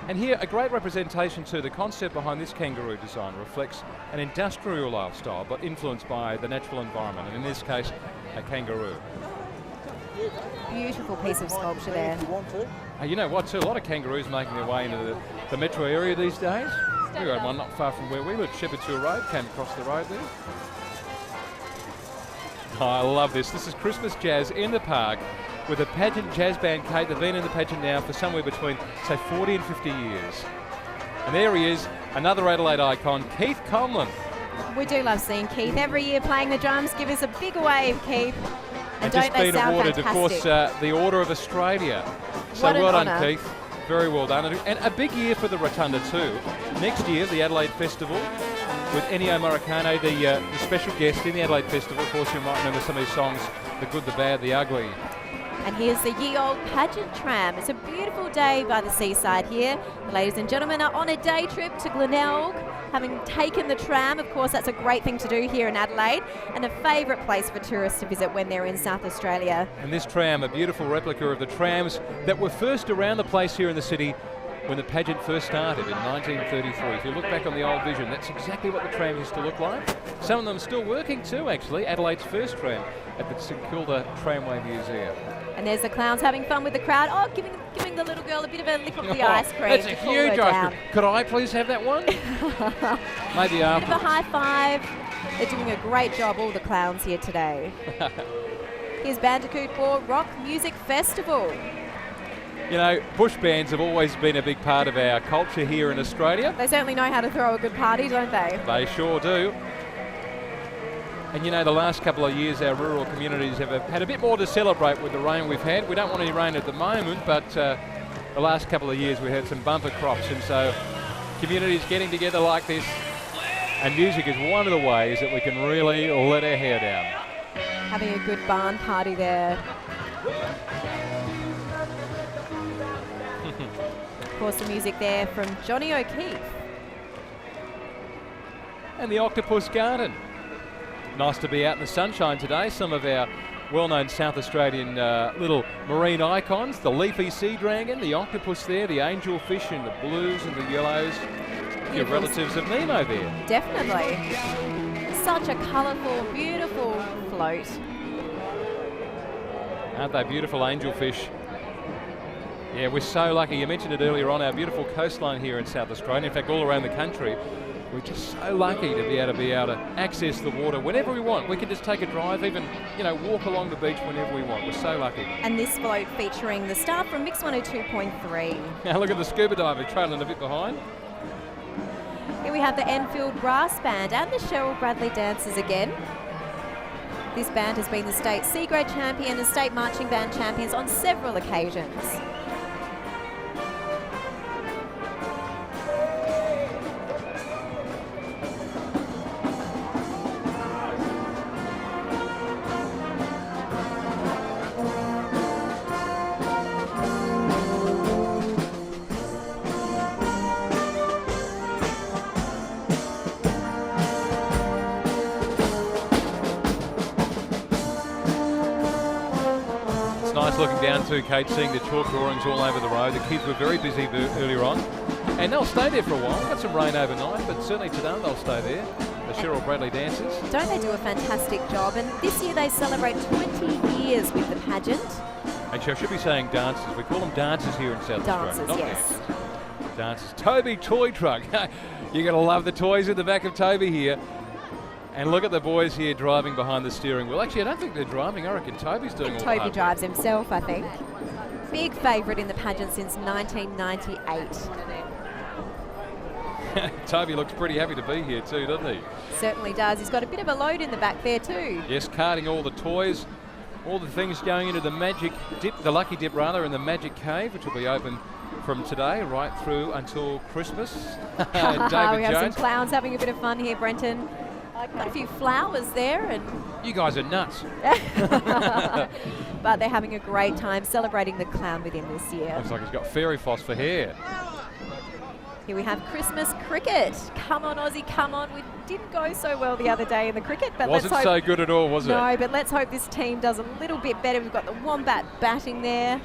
And here, a great representation too. The concept behind this kangaroo design reflects an industrial lifestyle, but influenced by the natural environment, and in this case, a kangaroo. Beautiful piece of sculpture there. You know what, too? A lot of kangaroos making their way into the metro area these days. We had one not far from where we live, Shepherd's Hill Road, came across the road there. Oh, I love this. This is Christmas jazz in the park with a pageant jazz band, Kate. They've been in the pageant now for somewhere between, say, 40 and 50 years. And there he is, another Adelaide icon, Keith Conlon. We do love seeing Keith every year playing the drums. Give us a big wave, Keith. And don't just they been sound awarded, fantastic? of course, the Order of Australia. So What an well done, honour. Keith. Very well done. And a big year for the Rotunda too. Next year, the Adelaide Festival with Ennio Morricone, the special guest in the Adelaide Festival. Of course, you might remember some of his songs, The Good, the Bad, the Ugly. And here's the ye old pageant tram. It's a beautiful day by the seaside here. The ladies and gentlemen are on a day trip to Glenelg, having taken the tram. Of course, that's a great thing to do here in Adelaide and a favourite place for tourists to visit when they're in South Australia. And this tram, a beautiful replica of the trams that were first around the place here in the city when the pageant first started in 1933. If you look back on the old vision, that's exactly what the tram used to look like. Some of them still working too, actually. Adelaide's first tram at the St Kilda Tramway Museum. And there's the clowns having fun with the crowd. Oh, giving the little girl a bit of a lick of the ice cream. That's a to cool huge her ice down. cream. Could I please have that one? Maybe Bit of after. a high five. They're doing a great job, all the clowns here today. Here's Bandicoot Ball Rock Music Festival. You know, bush bands have always been a big part of our culture here in Australia. They certainly know how to throw a good party, don't they? They sure do. And you know, the last couple of years our rural communities have had a bit more to celebrate with the rain we've had. We don't want any rain at the moment, but the last couple of years we had some bumper crops, and so communities getting together like this, and music is one of the ways that we can really let our hair down. Having a good barn party there. Of course, the music there from Johnny O'Keefe. And the Octopus Garden. Nice to be out in the sunshine today. Some of our well-known South Australian little marine icons, the leafy sea dragon, the octopus there, the angelfish in the blues and the yellows. Your relatives of Nemo there. Definitely. Such a colourful, beautiful float. Aren't they beautiful angelfish? Yeah, we're so lucky. You mentioned it earlier on, our beautiful coastline here in South Australia. In fact, all around the country. We're just so lucky to be able to access the water whenever we want. We can just take a drive, even, you know, walk along the beach whenever we want. We're so lucky. And this float featuring the staff from Mix 102.3. Now look at the scuba diver trailing a bit behind. Here we have the Enfield Brass Band and the Cheryl Bradley Dancers again. This band has been the state C-grade champion and state marching band champions on several occasions. Nice looking down to Kate, seeing the chalk drawings all over the road. The kids were very busy earlier on, and they'll stay there for a while. Got some rain overnight, but certainly today they'll stay there. The Cheryl Bradley Dancers. Don't they do a fantastic job? And this year they celebrate 20 years with the pageant. Actually, I should be saying dancers. We call them dancers here in South Australia. Not yes. dancers. Dancers. Toby Toy Truck. You're going to love the toys in the back of Toby here. And look at the boys here driving behind the steering wheel. Actually, I don't think they're driving. I reckon Toby's doing all the Toby drives himself, I think. Big favourite in the pageant since 1998. Toby looks pretty happy to be here too, doesn't he? Certainly does. He's got a bit of a load in the back there too. Yes, carting all the toys, all the things going into the magic dip, the lucky dip rather, in the magic cave, which will be open from today right through until Christmas. David We have Jones. some clowns having a bit of fun here, Brenton. Got a few flowers there, and you guys are nuts. but they're having a great time celebrating the clown with him this year. Looks like he's got fairy floss for hair. Here we have Christmas cricket. Come on, Aussie, come on. We didn't go so well the other day in the cricket, but wasn't let's hope, so good at all, was it? No, but let's hope this team does a little bit better. We've got the Wombat batting there.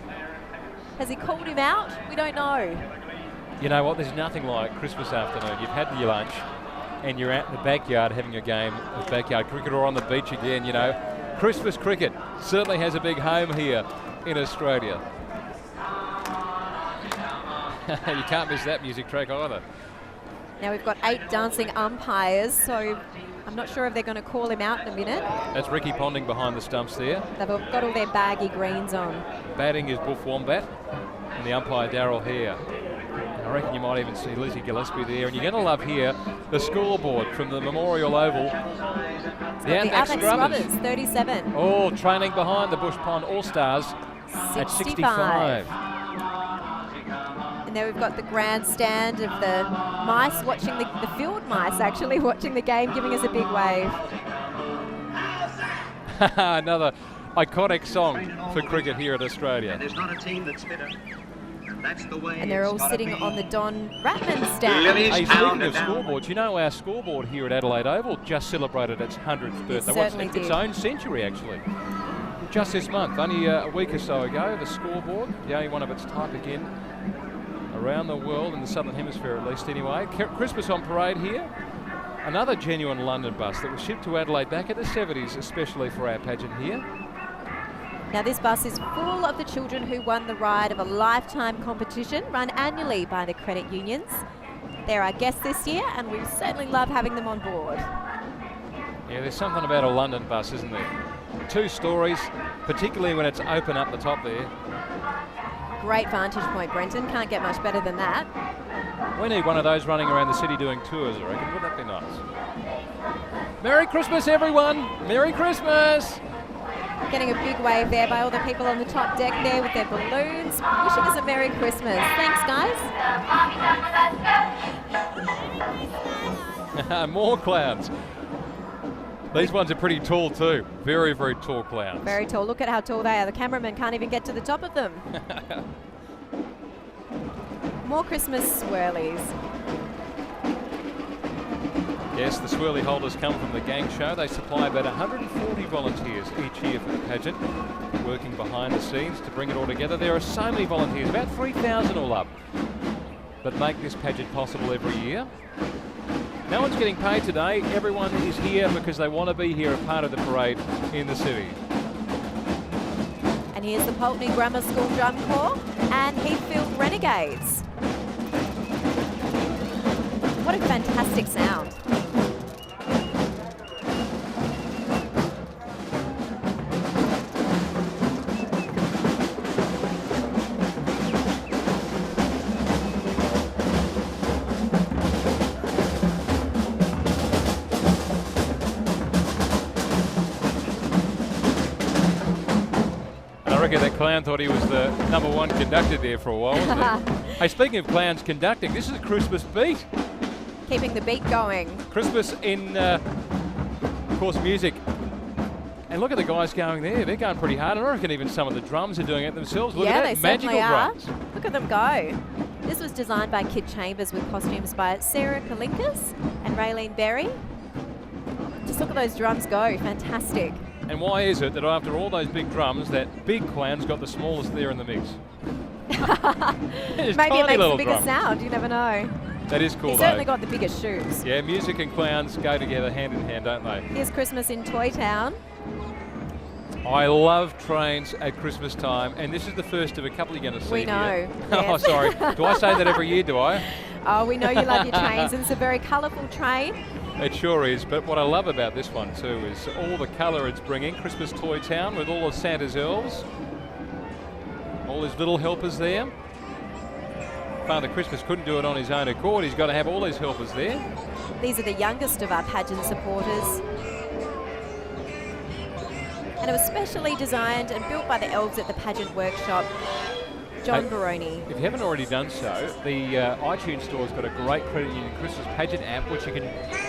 Has he called him out? We don't know. You know what? There's nothing like Christmas afternoon. You've had your lunch, and you're out in the backyard having a game of backyard cricket, or on the beach again, you know. Christmas cricket certainly has a big home here in Australia. You can't miss that music track either. Now we've got 8 dancing umpires, so I'm not sure if they're going to call him out in a minute. That's Ricky Ponding behind the stumps there. They've all got all their baggy greens on. Batting is Buff Wombat, and the umpire Darryl Hare. I reckon you might even see Lizzie Gillespie there. And you're going to love here the scoreboard from the Memorial Oval. The Outback Scrubbers, 37. All training behind the Bush Pond All-Stars at 65. And there we've got the grandstand of the mice watching the field mice actually watching the game, giving us a big wave. Another iconic song for cricket here in Australia. There's not a team that's fitter. That's the way. And they're all sitting on the Don Ratman stand. Hey, speaking of scoreboards, you know our scoreboard here at Adelaide Oval just celebrated its 100th birthday. Certainly did. Its own century, actually. Just this month, only a week or so ago, the scoreboard, the only one of its type again, around the world, in the Southern Hemisphere at least anyway. Christmas on parade here. Another genuine London bus that was shipped to Adelaide back in the 70s, especially for our pageant here. Now this bus is full of the children who won the ride of a lifetime competition run annually by the credit unions. They're our guests this year, and we certainly love having them on board. Yeah, there's something about a London bus, isn't there? 2 stories, particularly when it's open up the top there. Great vantage point, Brenton. Can't get much better than that. We need one of those running around the city doing tours, I reckon. Wouldn't that be nice? Merry Christmas, everyone! Merry Christmas! Getting a big wave there by all the people on the top deck there with their balloons. Wishing us a Merry Christmas. Thanks, guys. More clowns. These ones are pretty tall too. Very, very tall clowns. Very tall. Look at how tall they are. The cameraman can't even get to the top of them. More Christmas swirlies. Yes, the swirly holders come from the gang show. They supply about 140 volunteers each year for the pageant, working behind the scenes to bring it all together. There are so many volunteers, about 3,000 all up, that make this pageant possible every year. No one's getting paid today. Everyone is here because they want to be here, a part of the parade in the city. And here's the Pulteney Grammar School Drum Corps and Heathfield Renegades. What a fantastic sound. I reckon that clown thought he was the #1 conductor there for a while, wasn't he? Hey, speaking of clowns conducting, this is a Christmas beat. Keeping the beat going. Christmas in, of course, music. And look at the guys going there. They're going pretty hard. And I reckon even some of the drums are doing it themselves. Look Yeah, at they that. Magical certainly are. drums. Look at them go. This was designed by Kid Chambers with costumes by Sarah Kalinkas and Raylene Berry. Just look at those drums go. Fantastic. And why is it that after all those big drums, that big clown's got the smallest there in the mix? Maybe it tiny makes little the biggest drum. sound. You never know. That is cool, He's though. certainly got the biggest shoes. Yeah, music and clowns go together hand in hand, don't they? Here's Christmas in Toy Town. I love trains at Christmas time, and this is the first of a couple you're going to see We know. here. Yes. Oh, sorry. Do I say that every year, do I? Oh, we know you love your trains, and it's a very colourful train. It sure is, but what I love about this one too is all the colour it's bringing. Christmas Toy Town with all of Santa's elves, all his little helpers there. Father Christmas couldn't do it on his own accord. He's got to have all his helpers there. These are the youngest of our pageant supporters. And it was specially designed and built by the elves at the pageant workshop. John Hey, Baroni. If you haven't already done so, the iTunes Store's got a great Credit Union Christmas Pageant app, which you can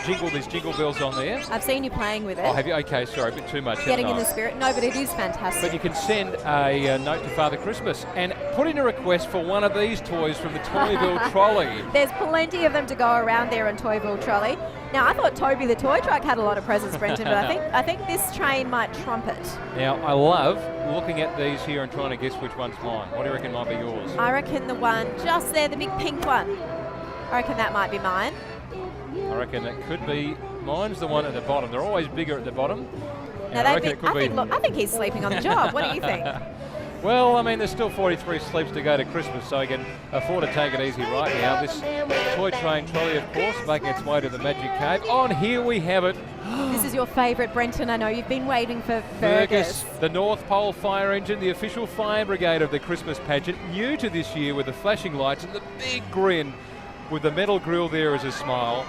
jingle these jingle bells on there. I've seen you playing with it. Oh, have you? Okay, sorry, a bit too much. Getting in haven't the I? spirit. No, but it is fantastic. But you can send a note to Father Christmas and put in a request for one of these toys from the Toyville Trolley. There's plenty of them to go around there on Toyville Trolley. Now, I thought Toby the toy truck had a lot of presents, Brenton, but I think this train might trump it. Now, I love looking at these here and trying to guess which one's mine. What do you reckon might be yours? I reckon the one just there, the big pink one. I reckon that might be mine. I reckon it could be. Mine's the one at the bottom. They're always bigger at the bottom. Now, And I reckon it could be. look, I think he's sleeping on the job. What do you think? Well, I mean, there's still 43 sleeps to go to Christmas, so I can afford to take it easy right now. This toy train trolley, of course, making its way to the Magic Cave. Oh, and here we have it. This is your favourite, Brenton. I know you've been waiting for Fergus. The North Pole Fire Engine, the official fire brigade of the Christmas pageant, new to this year with the flashing lights and the big grin with the metal grille there as a smile.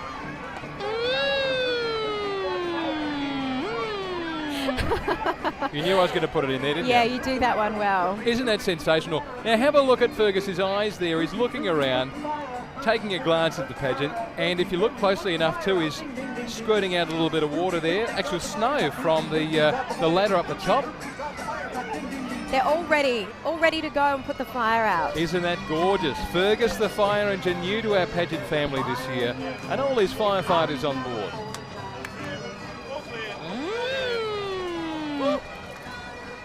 You knew I was going to put it in there, didn't Yeah, you? you do that one well. Isn't that sensational? Now have a look at Fergus's eyes there. He's looking around, taking a glance at the pageant, and if you look closely enough too, he's squirting out a little bit of water there, actual snow from the ladder up the top. They're all ready to go and put the fire out. Isn't that gorgeous? Fergus the fire engine, new to our pageant family this year, and all his firefighters on board.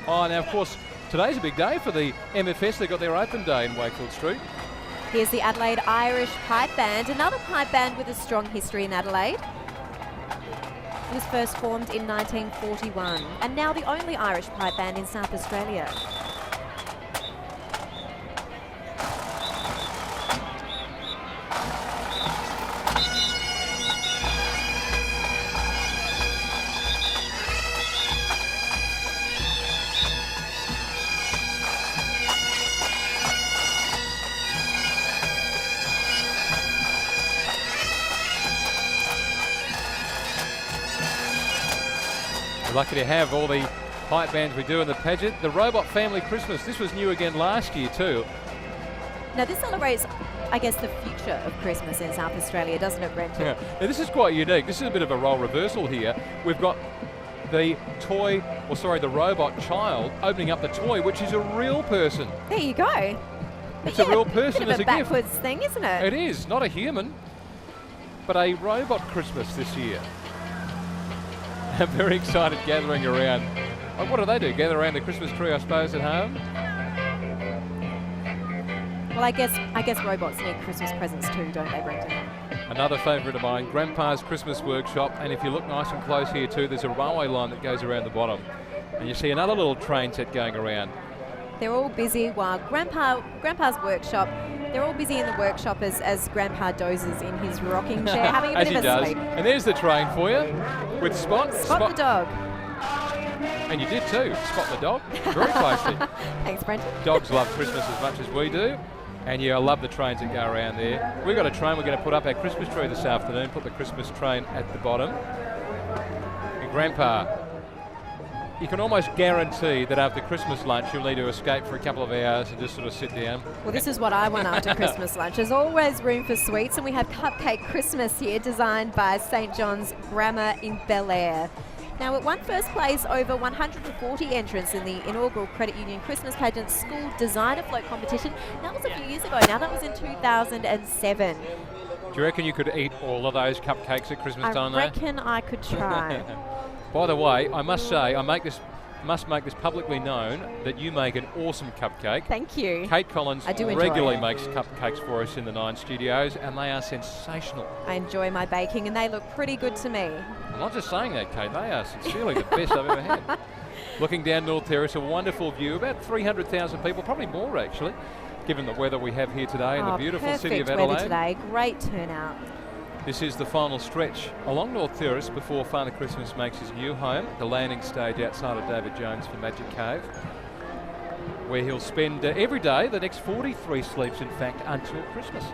Oh, now of course, today's a big day for the MFS. They got their open day in Wakefield Street. Here's the Adelaide Irish Pipe Band, another pipe band with a strong history in Adelaide. It was first formed in 1941 and now the only Irish pipe band in South Australia. Lucky to have all the hype bands we do in the pageant. The Robot Family Christmas. This was new again last year too. Now this celebrates, I guess, the future of Christmas in South Australia, doesn't it, Brenton? Yeah. Now this is quite unique. This is a bit of a role reversal here. We've got the the robot child opening up the toy, which is a real person. There you go. It's a real person bit of as a gift. backwards thing, isn't it? It is, not a human, but a robot Christmas this year. A very excited gathering around. Oh, what do they do? Gather around the Christmas tree, I suppose, at home? Well, I guess robots need Christmas presents too, don't they, Brenton? Another favourite of mine, Grandpa's Christmas Workshop. And if you look nice and close here too, there's a railway line that goes around the bottom. And you see another little train set going around. They're all busy while Grandpa's workshop, they're all busy in the workshop as Grandpa dozes in his rocking chair, having a As bit he of a does. sleep. And there's the train for you with Spot. Spot the dog. And you did too, spot the dog very closely. Thanks, Brenton. Dogs love Christmas as much as we do. And yeah, I love the trains that go around there. We've got a train, we're going to put up our Christmas tree this afternoon, put the Christmas train at the bottom. And Grandpa, you can almost guarantee that after Christmas lunch you'll need to escape for a couple of hours and just sort of sit down. Well, this is what I want after Christmas lunch. There's always room for sweets, and we have Cupcake Christmas here, designed by St John's Grammar in Bel Air. Now, it won first place over 140 entrants in the inaugural Credit Union Christmas Pageant School Designer Float competition. That was a few years ago now. That was in 2007. Do you reckon you could eat all of those cupcakes at Christmas time, I reckon I could try. By the way, I must say, must make this publicly known that you make an awesome cupcake. Thank you. Kate Collins I do enjoy regularly it. makes cupcakes for us in the 9 studios, and they are sensational. I enjoy my baking, and they look pretty good to me. I'm not just saying that, Kate. They are sincerely the best I've ever had. Looking down North Terrace, a wonderful view. About 300,000 people, probably more actually, given the weather we have here today in the beautiful city of perfect Adelaide. weather today. Great turnout. This is the final stretch along North Terrace before Father Christmas makes his new home, the landing stage outside of David Jones for Magic Cave, where he'll spend every day, the next 43 sleeps in fact, until Christmas.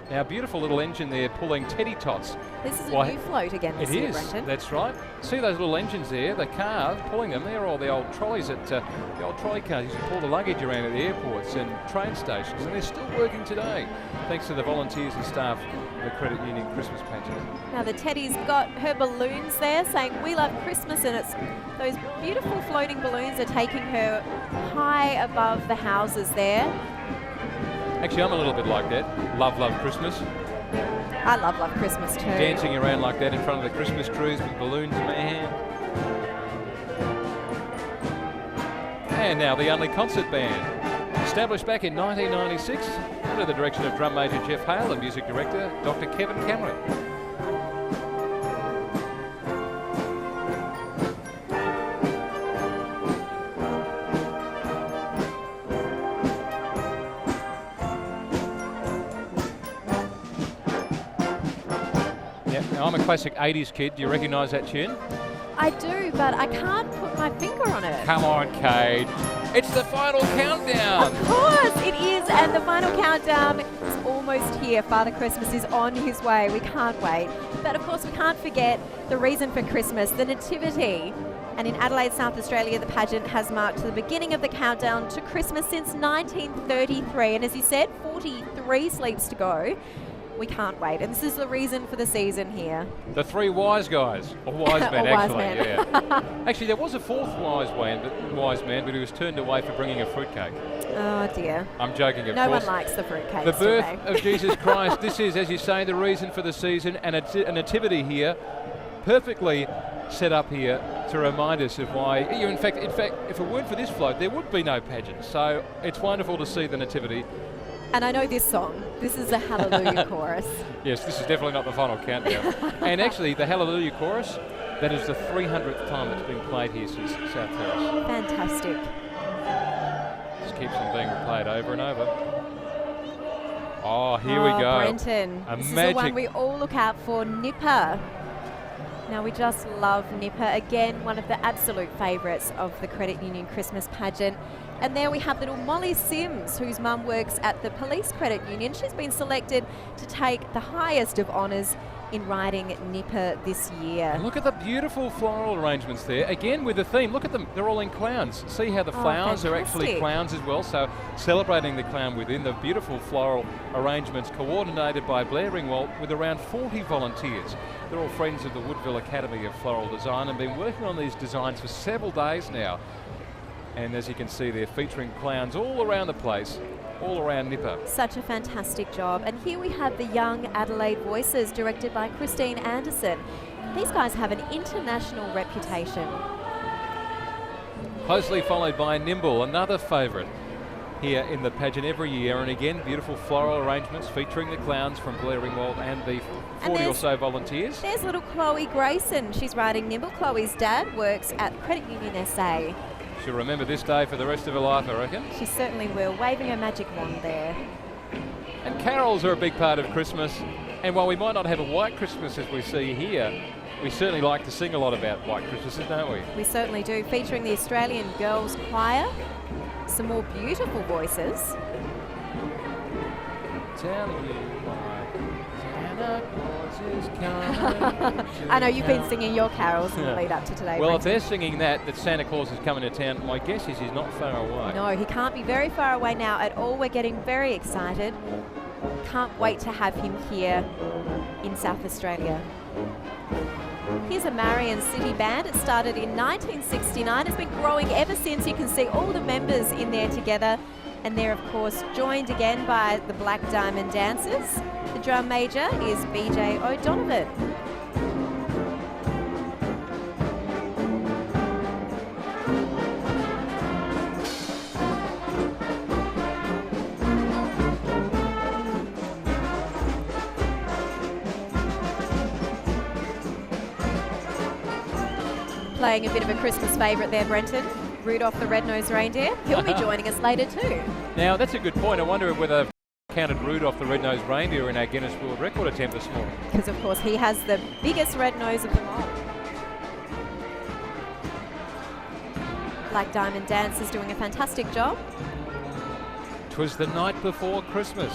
Now, beautiful little engine there pulling Teddy Tots. This is a new float again this year, It is, Brenton. that's right. See those little engines there, the cars pulling them, they're all the old trolleys at the old trolley cars used to pull the luggage around at the airports and train stations, and they're still working today, thanks to the volunteers and staff of the Credit Union Christmas Pageant. Now the Teddy's got her balloons there saying "We love Christmas," and it's those beautiful floating balloons are taking her high above the houses there. Actually, I'm a little bit like that. Love Christmas. I love Christmas too. Dancing around like that in front of the Christmas trees with balloons in my hand. And now the Unley Concert Band. Established back in 1996 under the direction of drum major Jeff Hale and music director Dr. Kevin Cameron. Now, I'm a classic 80s kid. Do you recognise that tune? I do, but I can't put my finger on it. Come on, Cade. It's the final countdown. Of course it is, and the final countdown is almost here. Father Christmas is on his way. We can't wait. But of course we can't forget the reason for Christmas, the Nativity. And in Adelaide, South Australia, the pageant has marked the beginning of the countdown to Christmas since 1933. And as you said, 43 sleeps to go. We can't wait, and this is the reason for the season here. The 3 wise guys, or wise men, Or wise actually. men. Yeah. Actually, there was a 4th wise man, but he was turned away for bringing a fruitcake. Oh dear. I'm joking, of No course. one likes the fruitcakes, The do birth they? of Jesus Christ. This is, as you say, the reason for the season, and a nativity here, perfectly set up here to remind us of why. In fact, if it weren't for this float, there would be no pageant. So it's wonderful to see the nativity. And I know this song. This is a Hallelujah chorus. Yes, this is definitely not the final countdown. And actually, the Hallelujah chorus, that is the 300th time it's been played here since South Terrace. Fantastic. Just keeps on being played over and over. Oh, here we go. Brenton. This is the one we all look out for, Nipper. Now, we just love Nipper. Again, one of the absolute favourites of the Credit Union Christmas pageant. And there we have little Molly Sims, whose mum works at the Police Credit Union. She's been selected to take the highest of honours in riding Nipper this year. And look at the beautiful floral arrangements there. Again, with the theme, look at them. They're all in clowns. See how the flowers are actually fantastic. clowns as well. So celebrating the clown within the beautiful floral arrangements coordinated by Blair Ringwald with around 40 volunteers. They're all friends of the Woodville Academy of Floral Design and been working on these designs for several days now. And as you can see, they're featuring clowns all around the place, all around Nipper. Such a fantastic job. And here we have the Young Adelaide Voices, directed by Christine Anderson. These guys have an international reputation. Closely followed by Nimble, another favourite here in the pageant every year. And again, beautiful floral arrangements featuring the clowns from Blair Ringwald and the 40 or so volunteers. There's little Chloe Grayson. She's riding Nimble. Chloe's dad works at Credit Union SA. She'll remember this day for the rest of her life, I reckon. She certainly will, waving her magic wand there. And carols are a big part of Christmas. And while we might not have a white Christmas as we see here, we certainly like to sing a lot about white Christmases, don't we? We certainly do, featuring the Australian Girls Choir. Some more beautiful voices. Tell you why Santa Claus is coming. I know you've been singing your carols in the lead up to today. Well, if Brenton. they're singing that Santa Claus is coming to town, my guess is he's not far away. No, he can't be very far away now at all. We're getting very excited. Can't wait to have him here in South Australia. Here's a Marion City Band. It started in 1969. It's been growing ever since. You can see all the members in there together. And they're, of course, joined again by the Black Diamond Dancers. The drum major is BJ O'Donovan. Playing a bit of a Christmas favourite there, Brenton. Rudolph the Red-Nosed Reindeer. He'll be joining us later too. Now, that's a good point. I wonder whether they've counted Rudolph the Red-Nosed Reindeer in our Guinness World Record attempt this morning. Because, of course, he has the biggest red nose of them all. Black Diamond Dancers doing a fantastic job. 'Twas the night before Christmas,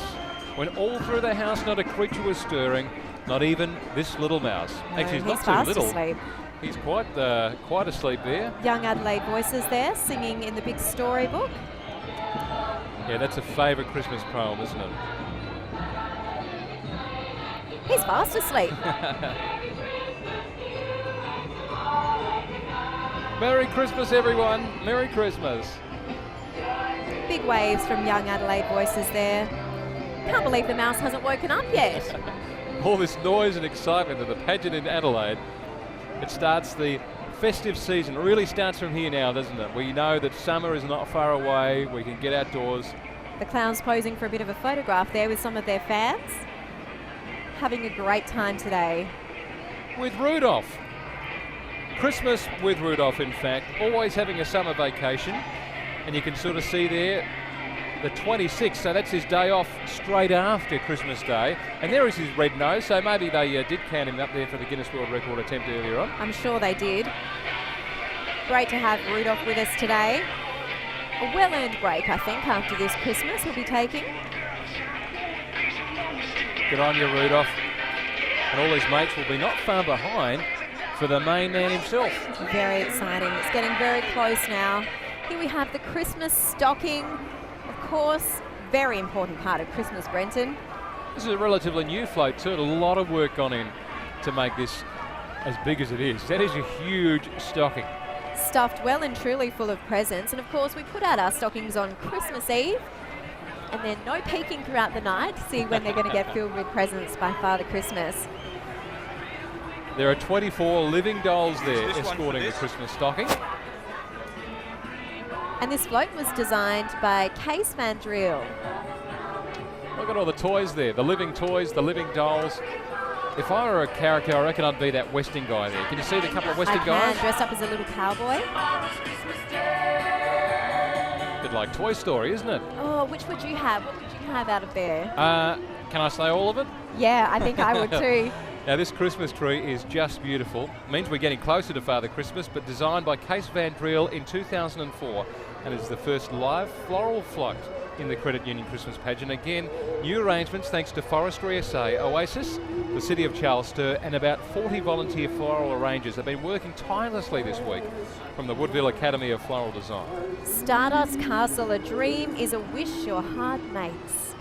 when all through the house not a creature was stirring, not even this little mouse. Actually, he's not too fast little. asleep. He's quite asleep there. Young Adelaide Voices there, singing in the big storybook. Yeah, that's a favourite Christmas poem, isn't it? He's fast asleep. Merry Christmas, everyone. Merry Christmas. Big waves from Young Adelaide Voices there. Can't believe the mouse hasn't woken up yet. All this noise and excitement of the pageant in Adelaide. It starts the festive season. It really starts from here now, doesn't it? We know that summer is not far away. We can get outdoors. The clowns posing for a bit of a photograph there with some of their fans. Having a great time today. With Rudolph. Christmas with Rudolph, in fact. Always having a summer vacation. And you can sort of see there the 26th, so that's his day off straight after Christmas Day. And there is his red nose, so maybe they did count him up there for the Guinness World Record attempt earlier on. I'm sure they did. Great to have Rudolph with us today. A well-earned break, I think, after this Christmas he'll be taking. Good on you, Rudolph. And all his mates will be not far behind for the main man himself. Very exciting. It's getting very close now. Here we have the Christmas stocking. Of course, very important part of Christmas, Brenton. This is a relatively new float too. A lot of work gone in to make this as big as it is. That is a huge stocking. Stuffed well and truly full of presents. And of course, we put out our stockings on Christmas Eve. And then no peeking throughout the night to see when they're going to get filled with presents by Father Christmas. There are 24 living dolls there escorting the Christmas stocking. And this float was designed by Case Van Driel. Look at all the toys there, the living toys, the living dolls. If I were a character, I reckon I'd be that Western guy there. Can you see the couple of Western guys? Dressed up as a little cowboy. Bit like Toy Story, isn't it? Oh, which would you have? What would you have out of there? Can I say all of it? Yeah, I think I would too. Now this Christmas tree is just beautiful. It means we're getting closer to Father Christmas, but designed by Case Van Driel in 2004, and it's the first live floral float in the Credit Union Christmas Pageant. Again, new arrangements thanks to Forestry SA, Oasis, the City of Charles, and about 40 volunteer floral arrangers have been working tirelessly this week from the Woodville Academy of Floral Design. Stardust Castle, a dream is a wish your heart makes.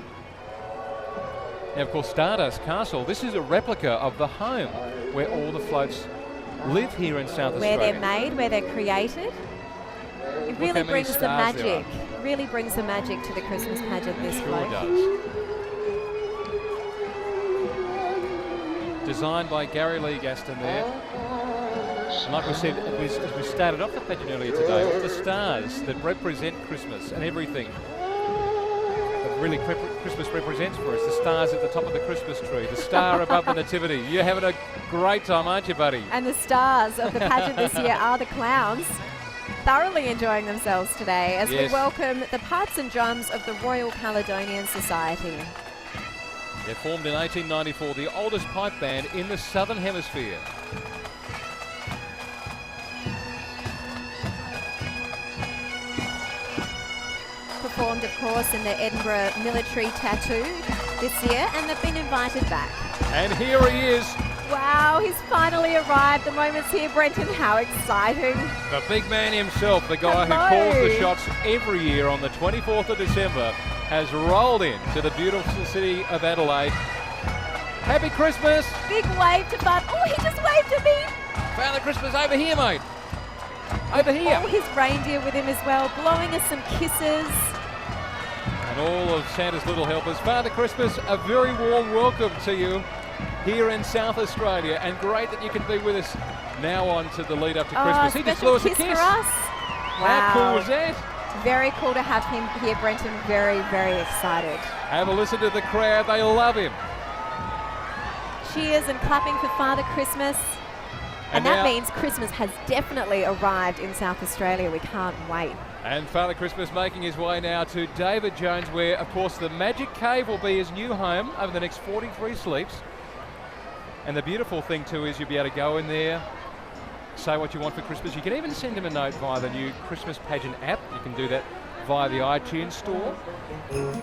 Now, of course, Stardust Castle, this is a replica of the home where all the floats live here in South Australia. Where they're made, where they're created. It really brings the magic. Really brings the magic to the Christmas pageant, this float. Sure does. Designed by Gary Lee Gaston there. And like we said, as we started off the pageant earlier today, all the stars that represent Christmas and everything that really Christmas represents for us. The stars at the top of the Christmas tree, the star above the nativity. You're having a great time, aren't you, buddy? And the stars of the pageant this year are the clowns. Thoroughly enjoying themselves today as we welcome the pipes and drums of the Royal Caledonian Society. They're formed in 1894, the oldest pipe band in the Southern Hemisphere. Performed, of course, in the Edinburgh Military Tattoo this year, and they've been invited back. And here he is. Wow, he's finally arrived. The moment's here, Brenton. How exciting. The big man himself, the guy who calls the shots every year on the 24th of December, has rolled in to the beautiful city of Adelaide. Happy Christmas. Big wave to Bud. Oh, he just waved at me. Father Christmas over here, mate. Over here. All his reindeer with him as well, blowing us some kisses. And all of Santa's little helpers. Father Christmas, a very warm welcome to you here in South Australia, and great that you can be with us now on to the lead up to Christmas. He just blew us a kiss. For us. Wow. How cool was that? Very cool to have him here, Brenton. Very, very excited. Have a listen to the crowd. They love him. Cheers and clapping for Father Christmas. And that means Christmas has definitely arrived in South Australia. We can't wait. And Father Christmas making his way now to David Jones, where, of course, the Magic Cave will be his new home over the next 43 sleeps. And the beautiful thing, too, is you'll be able to go in there, say what you want for Christmas. You can even send him a note via the new Christmas Pageant app. You can do that via the iTunes store.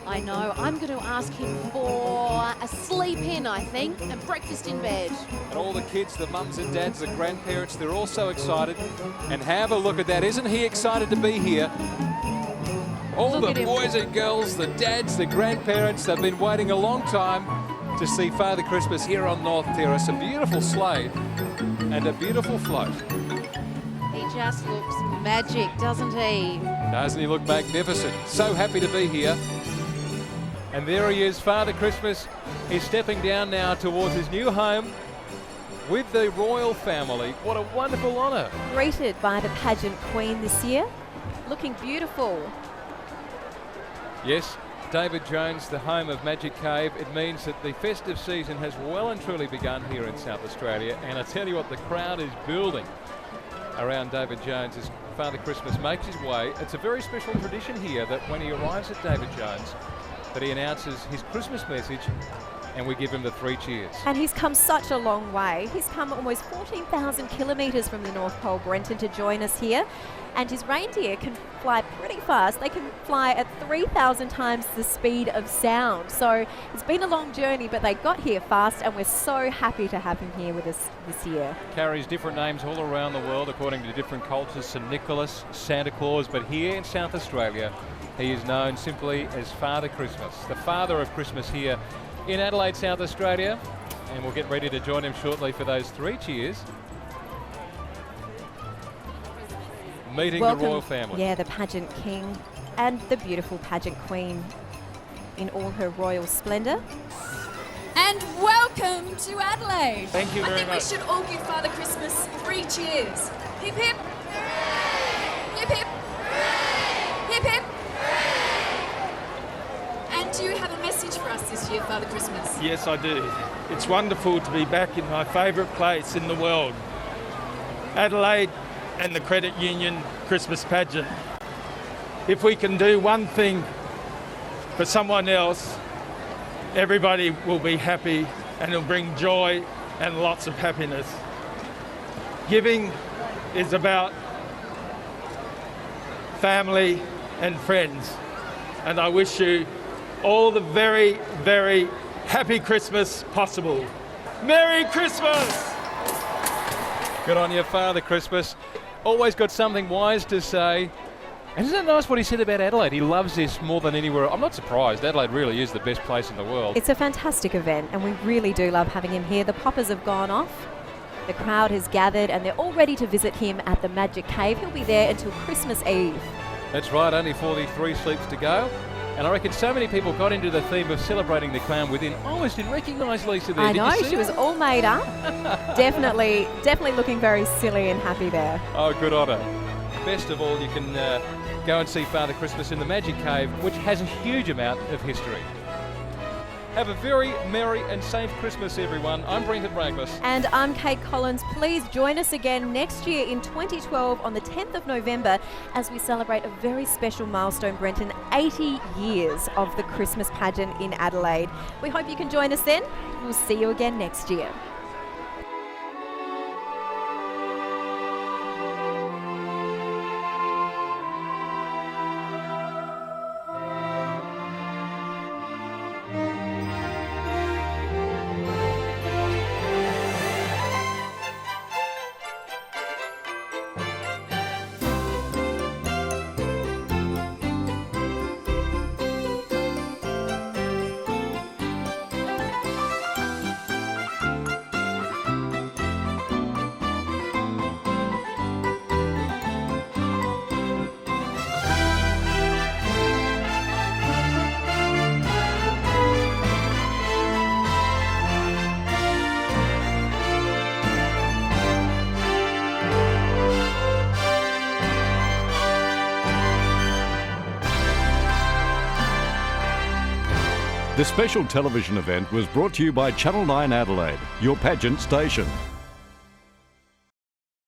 I know. I'm going to ask him for a sleep in, I think, and breakfast in bed. And all the kids, the mums and dads, the grandparents, they're all so excited. And have a look at that. Isn't he excited to be here? All the boys and girls, the dads, the grandparents, they've been waiting a long time to see Father Christmas here on North Terrace. A beautiful sleigh and a beautiful float. He just looks magic, doesn't he? Doesn't he look magnificent? So happy to be here. And there he is, Father Christmas. He's stepping down now towards his new home with the royal family. What a wonderful honour. Greeted by the pageant queen this year. Looking beautiful. Yes, David Jones, the home of Magic Cave. It means that the festive season has well and truly begun here in South Australia. And I tell you what, the crowd is building around David Jones as Father Christmas makes his way. It's a very special tradition here that when he arrives at David Jones, that he announces his Christmas message and we give him the 3 cheers. And he's come such a long way. He's come almost 14,000 kilometres from the North Pole, Brenton, to join us here. And his reindeer can fly pretty fast. They can fly at 3,000 times the speed of sound. So it's been a long journey, but they got here fast, and we're so happy to have him here with us this year. Carries different names all around the world according to different cultures. St. Nicholas, Santa Claus, but here in South Australia, he is known simply as Father Christmas, the father of Christmas here in Adelaide, South Australia. And we'll get ready to join him shortly for those 3 cheers. Meeting the royal family. Yeah, the pageant king and the beautiful pageant queen in all her royal splendour. And welcome to Adelaide. Thank you very much. I think we should all give Father Christmas 3 cheers. Hip hip. Hip hip. Hip hip. And do you have a message for us this year, Father Christmas? Yes, I do. It's wonderful to be back in my favourite place in the world, Adelaide and the Credit Union Christmas Pageant. If we can do one thing for someone else, everybody will be happy and it'll bring joy and lots of happiness. Giving is about family and friends, and I wish you all the very, very happy Christmas possible. Merry Christmas! Good on you, Father Christmas. Always got something wise to say. And isn't it nice what he said about Adelaide? He loves this more than anywhere. I'm not surprised. Adelaide really is the best place in the world. It's a fantastic event, and we really do love having him here. The poppers have gone off. The crowd has gathered, and they're all ready to visit him at the Magic Cave. He'll be there until Christmas Eve. That's right, only 43 sleeps to go. And I reckon so many people got into the theme of celebrating the clown within. I almost didn't recognise Lisa there. I know, Did you see she was that? all made up. definitely looking very silly and happy there. Oh, good on her. Best of all, you can go and see Father Christmas in the Magic Cave, which has a huge amount of history. Have a very merry and safe Christmas, everyone. I'm Brenton Bragmas. And I'm Kate Collins. Please join us again next year in 2012 on the 10th of November as we celebrate a very special milestone, Brenton, 80 years of the Christmas pageant in Adelaide. We hope you can join us then. We'll see you again next year. The special television event was brought to you by Channel 9 Adelaide, your pageant station.